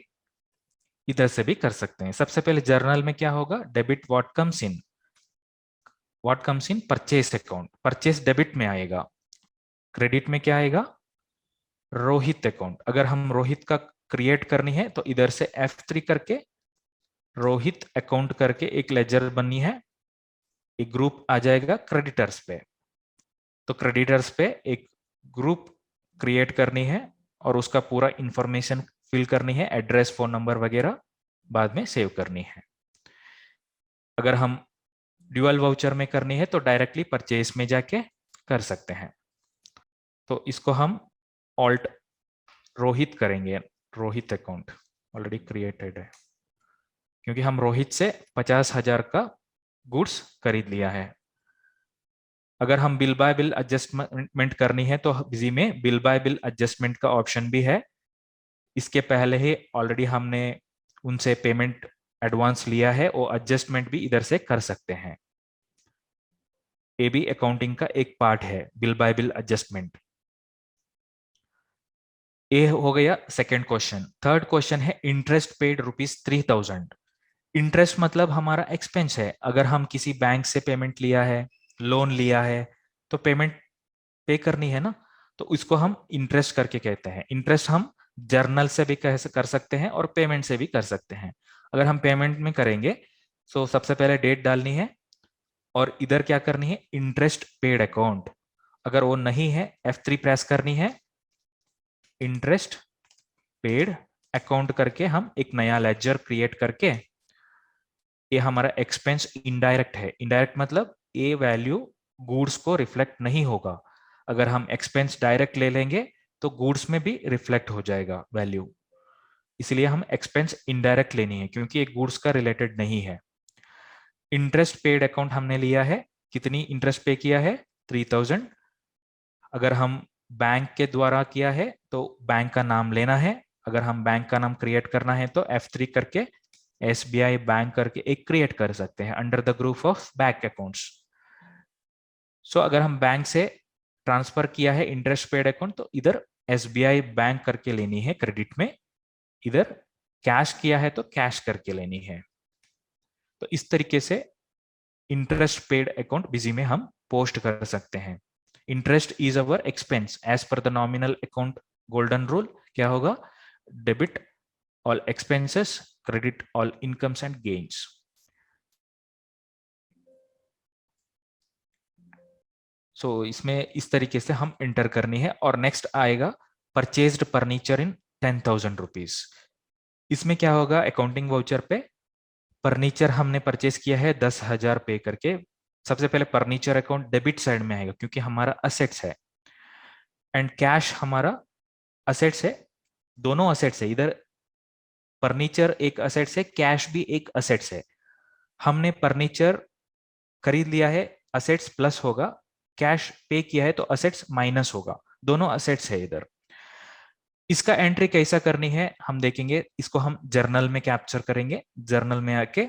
A: इधर से भी कर सकते हैं। सबसे पहले जर्नल में क्या होगा, debit what comes in, what comes in purchase account, purchase debit में आएगा, क्रेडिट में क्या आएगा, रोहित अकाउंट। अगर हम रोहित का क्रिएट करनी है तो इधर से F3 करके रोहित अकाउंट करके एक लेजर बननी है, एक ग्रुप आ जाएगा क्रेडिटर्स पे। तो क्रेडिटर्स पे एक ग्रुप क्रिएट करनी है और उसका पूरा इंफॉर्मेशन फिल करनी है, एड्रेस, फोन नंबर वगैरह बाद में सेव करनी है। अगर हम ड्यूअल वाउचर में करनी है तो डायरेक्टली परचेस में जाके कर सकते हैं। तो इसको हम ऑल्ट रोहित करेंगे, रोहित अकाउंट ऑलरेडी क्रिएटेड है, क्योंकि हम रोहित से 50,000 का गुड्स खरीद लिया है। अगर हम बिल बाय बिल एडजस्टमेंट करनी है तो बिजी में बिल बाय बिल एडजस्टमेंट का ऑप्शन भी है। इसके पहले ही ऑलरेडी हमने उनसे पेमेंट एडवांस लिया है, वो एडजस्टमेंट भी इधर से कर सकते हैं। ये भी अकाउंटिंग का एक पार्ट है, बिल बाय बिल एडजस्टमेंट। ये हो गया सेकंड क्वेश्चन। थर्ड क्वेश्चन है इंटरेस्ट पेड ₹3,000। इंटरेस्ट मतलब हमारा एक्सपेंस है। अगर हम किसी बैंक से पेमेंट लिया है, लोन लिया है, तो पेमेंट पे करनी है ना, तो इसको हम इंटरेस्ट करके कहते हैं। इंटरेस्ट हम जर्नल से भी कर सकते हैं और पेमेंट से भी कर सकते हैं। अगर हम पेमेंट में करेंगे तो सबसे पहले डेट डालनी है, और इधर क्या करनी है, इंटरेस्ट पेड अकाउंट। अगर वो नहीं है, F3 प्रेस करनी है, इंटरेस्ट पेड अकाउंट करके हम एक नया लेजर क्रिएट करके, ये हमारा एक्सपेंस इनडायरेक्ट है। इनडायरेक्ट मतलब ये वैल्यू गुड्स को रिफ्लेक्ट नहीं होगा। अगर हम एक्सपेंस डायरेक्ट ले लेंगे तो गुड्स में भी रिफ्लेक्ट हो जाएगा वैल्यू, इसलिए हम एक्सपेंस इनडायरेक्ट लेनी है क्योंकि एक गुड्स का रिलेटेड नहीं है। इंटरेस्ट पेड अकाउंट हमने लिया है, कितनी इंटरेस्ट पे किया है, 3000। अगर हम बैंक के द्वारा किया है तो बैंक का नाम लेना है। अगर हम बैंक का नाम क्रिएट करना है तो F3 करके SBI बैंक करके एक क्रिएट कर सकते हैं under the group of bank accounts. So अगर हम बैंक से ट्रांसफर किया है इंटरेस्ट पेड अकाउंट तो इधर SBI बैंक करके लेनी है क्रेडिट में, इधर कैश किया है तो कैश करके लेनी है। तो इस तरीके से इंटरेस्ट पेड अकाउंट बिजी में हम पोस्ट कर सकते हैं। Interest is our expense as per the nominal account golden rule. क्या होगा, debit all expenses, credit all incomes and gains. So इसमें इस तरीके से हम एंटर करनी है। और नेक्स्ट आएगा परचेज्ड फर्नीचर इन 10,000 रुपीज। इसमें क्या होगा, अकाउंटिंग वाउचर पे फर्नीचर हमने परचेज किया है 10,000 पे करके। सबसे पहले फर्नीचर अकाउंट डेबिट साइड में आएगा क्योंकि हमारा असेट्स है, एंड कैश हमारा असेट्स है, दोनों असेट्स है। इधर फर्नीचर एक असेट्स है, कैश भी एक असेट्स है। हमने फर्नीचर खरीद लिया है, असेट्स प्लस होगा, कैश पे किया है तो असेट्स माइनस होगा, दोनों असेट्स है इधर। इसका एंट्री कैसा करनी है हम देखेंगे, इसको हम जर्नल में कैप्चर करेंगे। जर्नल में आके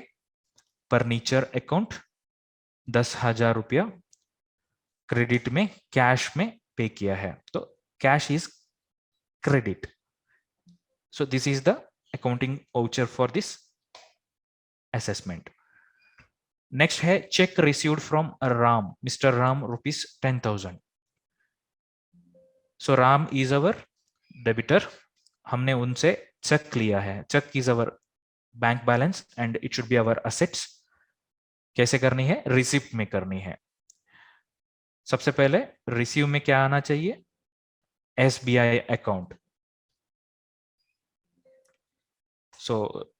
A: फर्नीचर अकाउंट 10,000 रुपया क्रेडिट में कैश में पे किया है तो cash is credit. So this is the accounting voucher for this assessment. Next है cheque received from Ram, mister Ram, rupees 10,000। So Ram is our debtor, हमने उनसे चेक लिया है। Cheque is our bank balance and it should be our assets. कैसे करनी है, receipt में करनी है। सबसे पहले रिसीव में क्या आना चाहिए, SBI अकाउंट। सो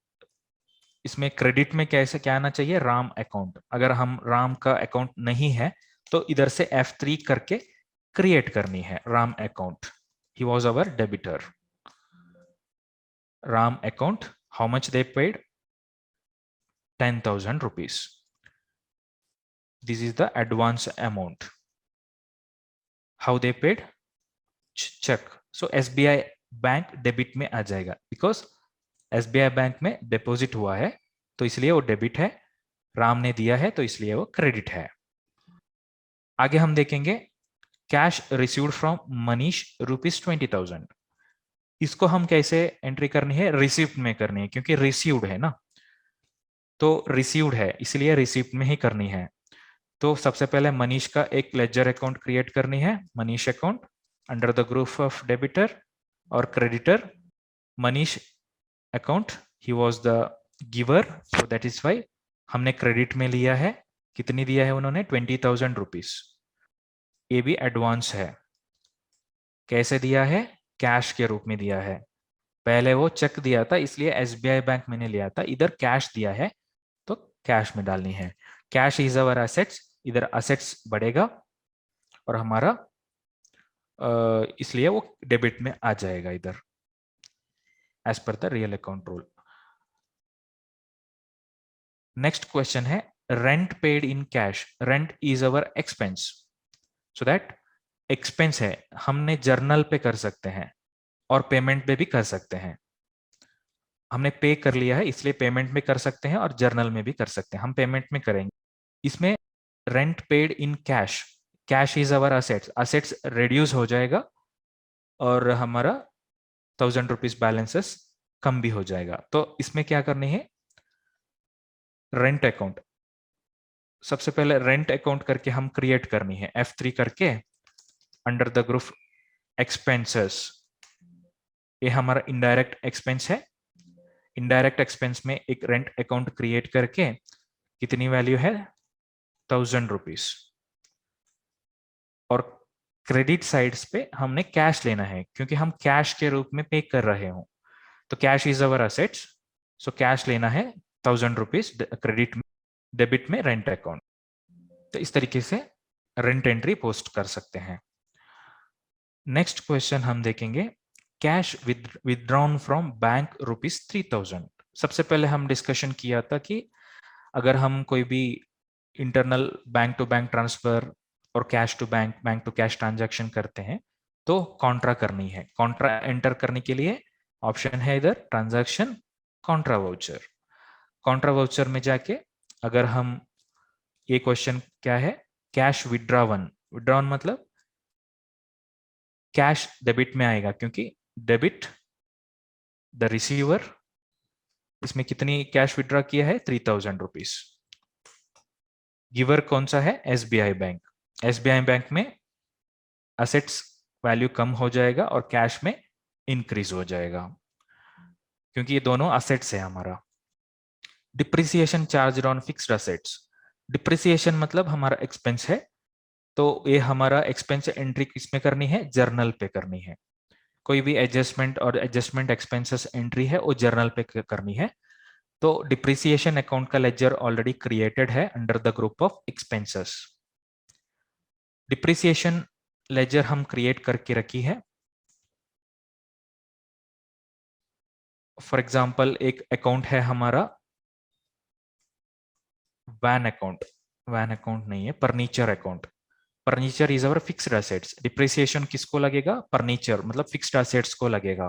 A: इसमें क्रेडिट में कैसे क्या आना चाहिए, राम अकाउंट। अगर हम राम का अकाउंट नहीं है तो इधर से F3 करके क्रिएट करनी है Ram account. He was our debtor. Ram account, how much they paid, 10,000 rupees. This is the advance amount. How they paid, check. So SBI bank debit में आ जाएगा बिकॉज SBI बैंक में डिपॉजिट हुआ है तो इसलिए वो डेबिट है, राम ने दिया है तो इसलिए वो क्रेडिट है। आगे हम देखेंगे cash received from Manish rupees 20,000। इसको हम कैसे एंट्री करनी है, रिसिप्ट में करनी है क्योंकि रिसीव्ड है ना, तो रिसीव्ड है इसलिए रिसिप्ट में ही करनी है। तो सबसे पहले मनीष का एक लेजर अकाउंट क्रिएट करनी है, Manish account under the group of debtor और creditor. Manish account, he was the giver so that is why हमने क्रेडिट में लिया है। कितनी दिया है उन्होंने, 20,000 रुपीज। ये भी एडवांस है। कैसे दिया है, कैश के रूप में दिया है। पहले वो चेक दिया था इसलिए SBI बैंक मैंने लिया था, इधर कैश दिया है तो कैश में डालनी है। कैश इज अवर एसेट्स, इधर असेट्स बढ़ेगा और हमारा इसलिए वो डेबिट में आ जाएगा इधर as per the real account rule. Next question है rent paid in cash. Rent is our expense, so that expense है, हमने जर्नल पे कर सकते हैं और पेमेंट पे भी कर सकते हैं। हमने पे कर लिया है इसलिए पेमेंट में कर सकते हैं और जर्नल में भी कर सकते हैं। हम पेमेंट में करेंगे। इसमें rent paid in cash, cash is our assets, assets reduce हो जाएगा और हमारा 1,000 रुपीज बैलेंसेस कम भी हो जाएगा। तो इसमें क्या करनी है, रेंट अकाउंट। सबसे पहले रेंट अकाउंट करके हम क्रिएट करनी है, F3 करके अंडर द ग्रुप एक्सपेंसेस। ये हमारा इनडायरेक्ट एक्सपेंस है। इनडायरेक्ट एक्सपेंस में एक रेंट अकाउंट क्रिएट करके कितनी वैल्यू है, ₹1000 और क्रेडिट साइड्स पे हमने कैश लेना है क्योंकि हम कैश के रूप में पे कर रहे हो, तो cash is our assets, so cash लेना है ₹1000 क्रेडिट में, डेबिट में रेंट अकाउंट। तो इस तरीके से रेंट एंट्री पोस्ट कर सकते हैं। नेक्स्ट क्वेश्चन हम देखेंगे, कैश विदड्रॉन फ्रॉम बैंक ₹3000। सबसे पहले हम डिस्कशन किया था कि अगर हम कोई भी internal bank to bank transfer और cash to bank, bank to cash transaction करते हैं तो कॉन्ट्रा करनी है। कॉन्ट्रा एंटर करने के लिए ऑप्शन है इधर transaction, Contra voucher. Contra voucher में जाके अगर हम, ये क्वेश्चन क्या है, कैश विड्रॉवन, विड्रॉन मतलब कैश डेबिट में आएगा क्योंकि डेबिट द रिसीवर, इसमें कितनी कैश विड्रॉ किया है ₹3000। गिवर कौन सा है, एसबीआई बैंक। एसबीआई बैंक में असेट्स वैल्यू कम हो जाएगा और कैश में इंक्रीज हो जाएगा क्योंकि ये दोनों असेट्स है हमारा। Depreciation charge on fixed assets, depreciation मतलब हमारा एक्सपेंस है, तो ये हमारा एक्सपेंस एंट्री किसमें करनी है, जर्नल पे करनी है। कोई भी एडजस्टमेंट और एडजस्टमेंट एक्सपेंसेस एंट्री है वो जर्नल पे करनी है। तो डिप्रिसिएशन अकाउंट का लेजर ऑलरेडी क्रिएटेड है under the group of expenses. Depreciation ledger हम क्रिएट करके रखी है। फॉर एग्जांपल एक अकाउंट है हमारा वैन अकाउंट, वैन अकाउंट नहीं है, furniture account. Furniture is our fixed assets, depreciation किसको लगेगा, फर्नीचर मतलब फिक्स्ड असेट्स को लगेगा।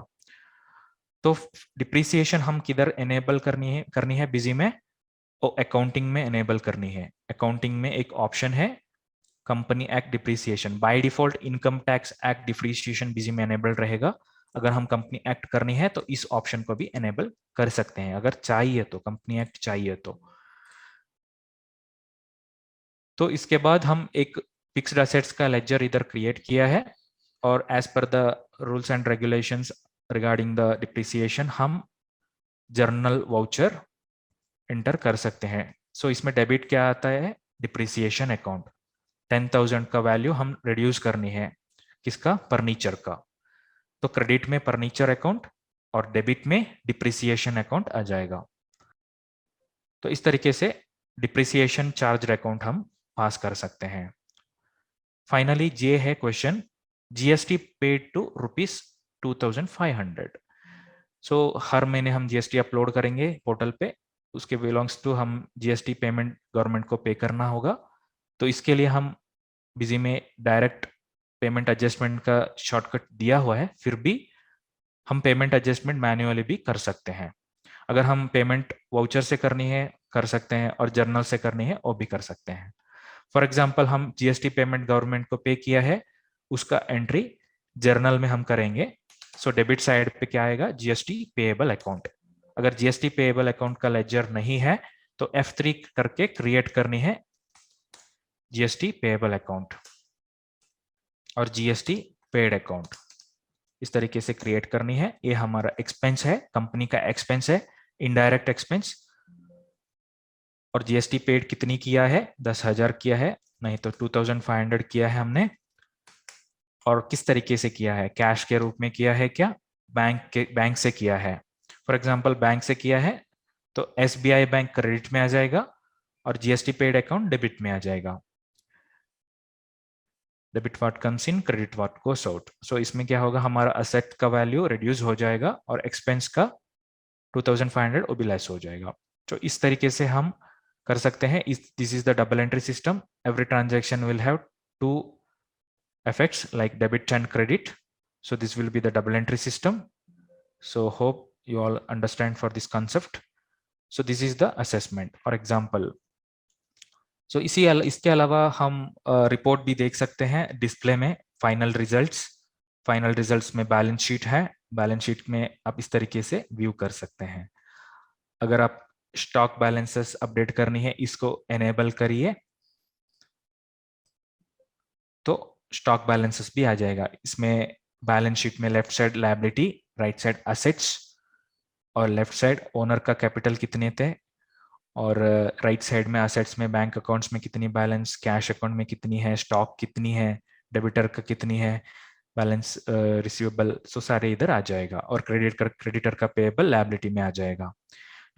A: तो डिप्रिसिएशन हम किधर एनेबल करनी है बिजी में, और अकाउंटिंग में एनेबल करनी है। अकाउंटिंग में एक ऑप्शन है company act depreciation, by default income tax act depreciation busy में एनेबल रहेगा। अगर हम कंपनी एक्ट करनी है तो इस ऑप्शन को भी एनेबल कर सकते हैं अगर चाहिए तो, कंपनी एक्ट चाहिए तो इसके बाद हम एक फिक्स्ड असेट्स का लेजर इधर क्रिएट किया है और as per the rules and regulations regarding the depreciation हम जर्नल वाउचर एंटर कर सकते हैं। सो इसमें डेबिट क्या आता है, डिप्रिसिएशन अकाउंट। 10,000 का वैल्यू हम रिड्यूस करनी है, किसका, फर्नीचर का। तो क्रेडिट में फर्नीचर अकाउंट और डेबिट में डिप्रिसिएशन अकाउंट आ जाएगा। तो इस तरीके से डिप्रिसिएशन चार्ज अकाउंट हम पास कर सकते हैं। फाइनली ये है क्वेश्चन, जीएसटी पेड टू ₹2,500। सो हर महीने हम जीएसटी अपलोड करेंगे पोर्टल पे, उसके बिलोंग्स टू हम जीएसटी पेमेंट गवर्नमेंट को पे करना होगा। तो इसके लिए हम बिजी में डायरेक्ट पेमेंट एडजस्टमेंट का शॉर्टकट दिया हुआ है, फिर भी हम पेमेंट एडजस्टमेंट मैन्युअली भी कर सकते हैं। अगर हम पेमेंट वाउचर से करनी है कर सकते हैं और जर्नल से करनी है वो भी कर सकते हैं। फॉर एग्जाम्पल हम जीएसटी पेमेंट गवर्नमेंट को पे किया है, उसका एंट्री जर्नल में हम करेंगे। सो डेबिट साइड पे क्या आएगा, जीएसटी पेएबल अकाउंट। अगर जीएसटी पेएबल अकाउंट का लेजर नहीं है तो F3 करके क्रिएट करनी है जीएसटी पेएबल अकाउंट और जीएसटी पेड अकाउंट, इस तरीके से क्रिएट करनी है। ये हमारा एक्सपेंस है, कंपनी का एक्सपेंस है, इनडायरेक्ट एक्सपेंस। और जीएसटी पेड कितनी किया है, 10,000 किया है, नहीं तो 2,500 किया है हमने। और किस तरीके से किया है, कैश के रूप में किया है क्या, बैंक से किया है। फॉर एग्जांपल बैंक से किया है तो एसबीआई बैंक क्रेडिट में आ जाएगा और जीएसटी पेड अकाउंट डेबिट में आ जाएगा। Debit what comes in, credit what goes out. So इसमें क्या होगा, हमारा असेट का वैल्यू रिड्यूस हो जाएगा और एक्सपेंस का 2,500 वो भी लेस हो जाएगा। तो इस तरीके से हम कर सकते हैं। This is the double entry system. Every transaction will have two effects like debit and credit, so this will be the double entry system. So hope you all understand for this concept. So this is the assessment for example. So इसके अलावा हम report भी देख सकते हैं display में, final results में balance sheet है, बैलेंस शीट में आप इस तरीके से व्यू कर सकते हैं। अगर आप स्टॉक बैलेंसेस अपडेट करनी है, इसको एनेबल करिए तो स्टॉक बैलेंसेस भी आ जाएगा। इसमें बैलेंस शीट में left side liability, right side assets और लेफ्ट साइड ओनर का कैपिटल कितने थे और राइट साइड में असेट्स में बैंक अकाउंट्स में कितनी बैलेंस, कैश अकाउंट में कितनी है, स्टॉक कितनी है, डेबिटर का कितनी है, बैलेंस रिसीवेबल, सो सारे इधर आ जाएगा। और क्रेडिटर का पेएबल लायबिलिटी में आ जाएगा।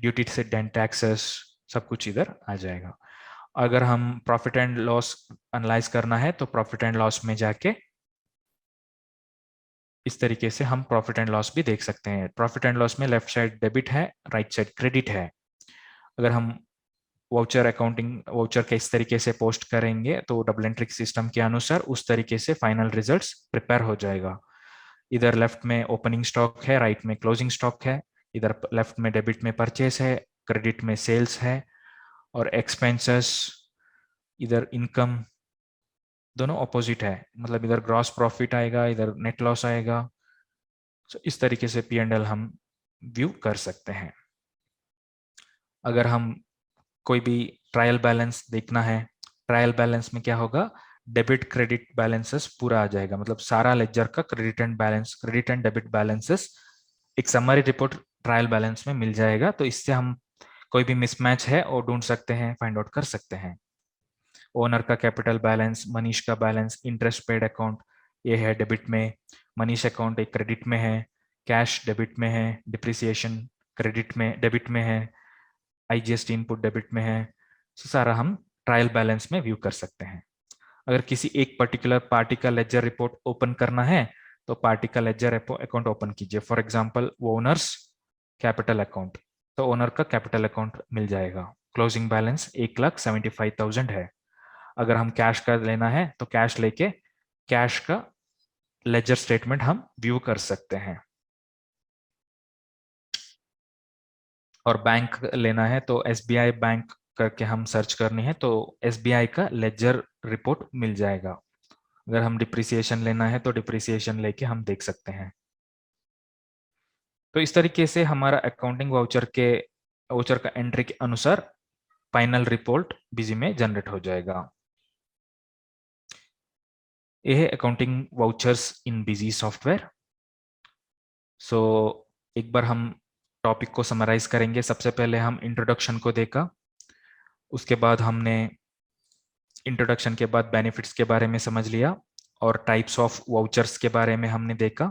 A: ड्यूटी से डेन टैक्सेस सब कुछ इधर आ जाएगा। अगर हम प्रॉफिट एंड लॉस एनालाइज करना है तो प्रॉफिट एंड लॉस में जाके इस तरीके से हम प्रॉफिट एंड लॉस भी देख सकते हैं। प्रॉफिट एंड लॉस में लेफ्ट साइड डेबिट है, राइट साइड क्रेडिट है। अगर हम वाउचर अकाउंटिंग वाउचर के इस तरीके से पोस्ट करेंगे तो डबल एंट्री सिस्टम के अनुसार उस तरीके से फाइनल रिजल्ट्स प्रिपेयर हो जाएगा। इधर लेफ्ट में ओपनिंग स्टॉक है, राइट में क्लोजिंग स्टॉक है। इधर लेफ्ट में डेबिट में परचेस है, क्रेडिट में सेल्स है, और एक्सपेंसेस इधर इनकम दोनों ऑपोजिट है, मतलब इधर ग्रॉस प्रॉफिट आएगा, इधर नेट लॉस आएगा। तो इस तरीके से पी एंड एल हम व्यू कर सकते हैं। अगर हम कोई भी ट्रायल बैलेंस देखना है, ट्रायल बैलेंस में क्या होगा, डेबिट क्रेडिट बैलेंसेस पूरा आ जाएगा, मतलब सारा लेजर का क्रेडिट एंड डेबिट बैलेंसेस एक समरी रिपोर्ट ट्रायल बैलेंस में मिल जाएगा। तो इससे हम कोई भी मिसमैच है और ढूंढ सकते हैं, फाइंड आउट कर सकते हैं। ओनर का कैपिटल बैलेंस, मनीष का बैलेंस, इंटरेस्ट पेड अकाउंट ये है डेबिट में, मनीष अकाउंट एक क्रेडिट में है, कैश डेबिट में है, डिप्रिसिएशन क्रेडिट में डेबिट में है, आईजीएसटी इनपुट डेबिट में है। तो सारा हम ट्रायल बैलेंस में व्यू कर सकते हैं। अगर किसी एक पर्टिकुलर पार्टी का लेजर रिपोर्ट ओपन करना है तो पार्टी का लेजर अकाउंट ओपन कीजिए। For example owners capital account, तो ओनर का कैपिटल अकाउंट मिल जाएगा। क्लोजिंग बैलेंस 1,75,000 है। अगर हम कैश का लेना है तो कैश लेके कैश का लेजर स्टेटमेंट हम व्यू कर सकते हैं। और बैंक लेना है तो एसबीआई बैंक करके हम सर्च करनी है तो एसबीआई का लेजर रिपोर्ट मिल जाएगा। अगर हम डिप्रिसिएशन लेना है तो डिप्रिसिएशन लेके हम देख सकते हैं। तो इस तरीके से हमारा अकाउंटिंग वाउचर का एंट्री के अनुसार फाइनल रिपोर्ट बिजी में जनरेट हो जाएगा। यह है अकाउंटिंग वाउचर्स इन बिजी सॉफ्टवेयर। सो एक बार हम टॉपिक को समराइज करेंगे। सबसे पहले हम इंट्रोडक्शन को देखा, उसके बाद हमने इंट्रोडक्शन के बाद बेनिफिट्स के बारे में समझ लिया, और टाइप्स ऑफ वाउचर्स के बारे में हमने देखा,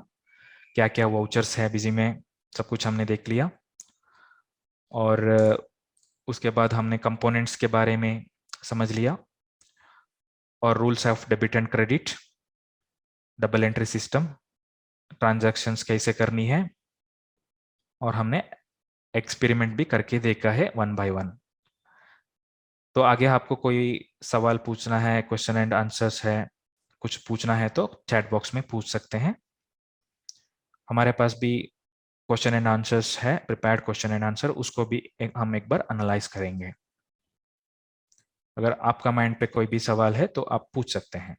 A: क्या क्या वाउचर्स है बिजी में, सब कुछ हमने देख लिया। और उसके बाद हमने कंपोनेंट्स के बारे में समझ लिया, और rules of debit and credit, double entry system, transactions कैसे करनी है, और हमने एक्सपेरिमेंट भी करके देखा है 1 बाय 1। तो आगे आपको कोई सवाल पूछना है, क्वेश्चन एंड आंसर्स है, कुछ पूछना है तो चैट बॉक्स में पूछ सकते हैं। हमारे पास भी क्वेश्चन एंड आंसर्स है, प्रिपेयर्ड क्वेश्चन एंड आंसर, उसको भी हम एक बार एनालाइज करेंगे। अगर आपका माइंड पे कोई भी सवाल है तो आप पूछ सकते हैं,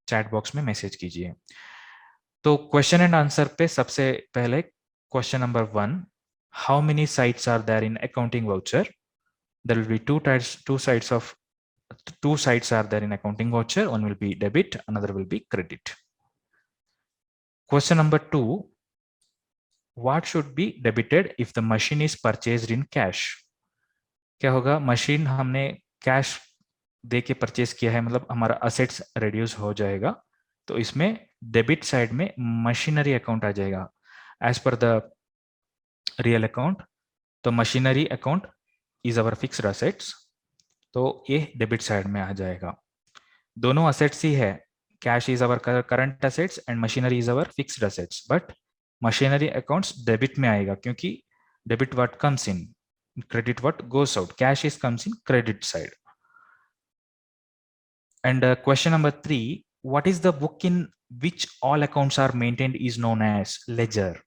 A: चैट बॉक्स में मैसेज कीजिए। तो क्वेश्चन एंड आंसर पे सबसे पहले question number 1, how many sides are there in accounting voucher? There will be two sides are there in accounting voucher. One will be debit, another will be credit. Question number 2, what should be debited if the machine is purchased in cash? क्या होगा, machine हमने cash दे के purchase किया है, मतलब हमारा assets reduce हो जाएगा, तो इसमें डेबिट साइड में मशीनरी अकाउंट आ जाएगा as per the real account. तो machinery account is our fixed assets, तो ये डेबिट साइड में आ जाएगा। दोनों असेट्स ही है, cash is our current assets and machinery is our fixed assets, but machinery accounts debit में आएगा क्योंकि debit what comes in, credit what goes out, cash is comes in credit side. And question number 3, what is the book in which all accounts are maintained is known as ledger?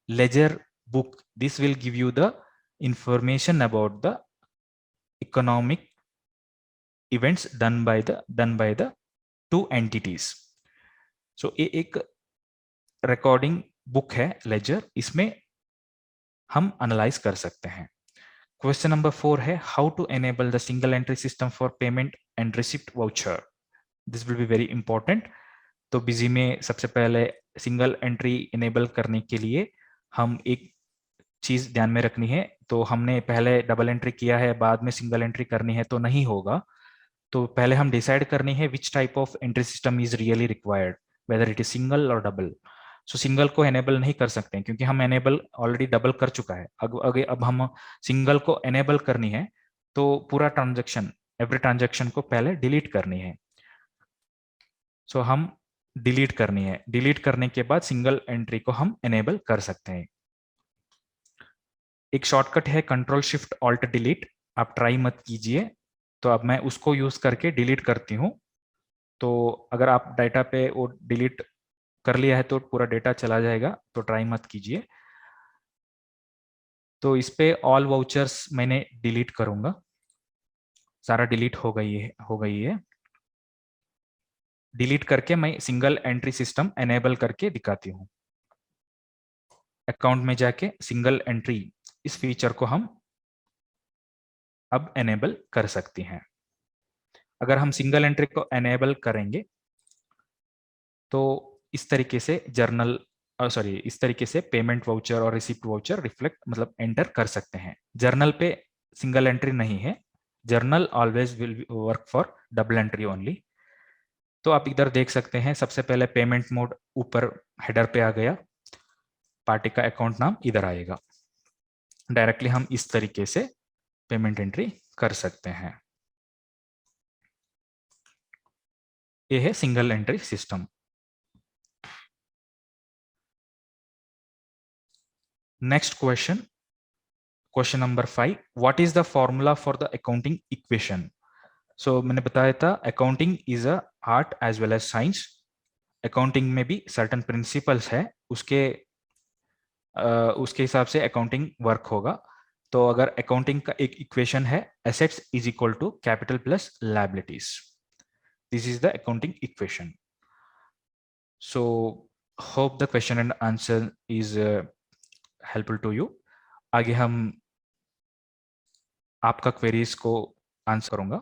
A: Ledger book, this will give you the information about the economic events done by the two entities. So ये एक recording book है laser, इसमें हम analyse कर सकते हैं। Question number 4 है, how to enable the single entry system for payment and receipt voucher? This will be very important. तो बिजी में सबसे पहले सिंगल एंट्री इनेबल करने के लिए हम एक चीज ध्यान में रखनी है। तो हमने पहले डबल एंट्री किया है, बाद में सिंगल एंट्री करनी है, तो नहीं होगा। तो पहले हम डिसाइड करनी है which type of entry system is really required, whether it is single और डबल। सो सिंगल को एनेबल नहीं कर सकते क्योंकि हम एनेबल ऑलरेडी डबल कर चुका है। अब हम सिंगल को एनेबल करनी है तो पूरा ट्रांजेक्शन, एवरी ट्रांजेक्शन को पहले डिलीट करनी है। सो हम डिलीट करनी है, डिलीट करने के बाद सिंगल एंट्री को हम एनेबल कर सकते हैं। एक शॉर्टकट है कंट्रोल शिफ्ट ऑल्ट डिलीट, आप ट्राई मत कीजिए। तो अब मैं उसको यूज करके डिलीट करती हूँ। तो अगर आप डाटा पे वो डिलीट कर लिया है तो पूरा डेटा चला जाएगा, तो ट्राई मत कीजिए। तो इस पे ऑल वाउचर्स मैंने डिलीट करूंगा, सारा डिलीट हो गई है। डिलीट करके मैं सिंगल एंट्री सिस्टम एनेबल करके दिखाती हूँ। अकाउंट में जाके सिंगल एंट्री, इस फीचर को हम अब एनेबल कर सकते हैं। अगर हम सिंगल एंट्री को एनेबल करेंगे तो इस तरीके से इस तरीके से पेमेंट वाउचर और रिसिप्ट वाउचर रिफ्लेक्ट मतलब एंटर कर सकते हैं। जर्नल पे सिंगल एंट्री नहीं है, journal always will work for double entry only. तो आप इधर देख सकते हैं, सबसे पहले पेमेंट मोड ऊपर हेडर पे आ गया, पार्टी का अकाउंट नाम इधर आएगा। डायरेक्टली हम इस तरीके से पेमेंट एंट्री कर सकते हैं। ये है single entry system. Next question, question number 5, what is the formula for the accounting equation. So मैंने बताया था accounting is a art as well as science. Accounting में भी सर्टेन प्रिंसिपल्स है, उसके हिसाब से अकाउंटिंग वर्क होगा। तो अगर अकाउंटिंग का एक इक्वेशन है, assets is equal to capital plus liabilities, this is the accounting equation. So hope the question and answer is helpful to you. आगे हम आपका क्वेरीज को आंसर करूंगा।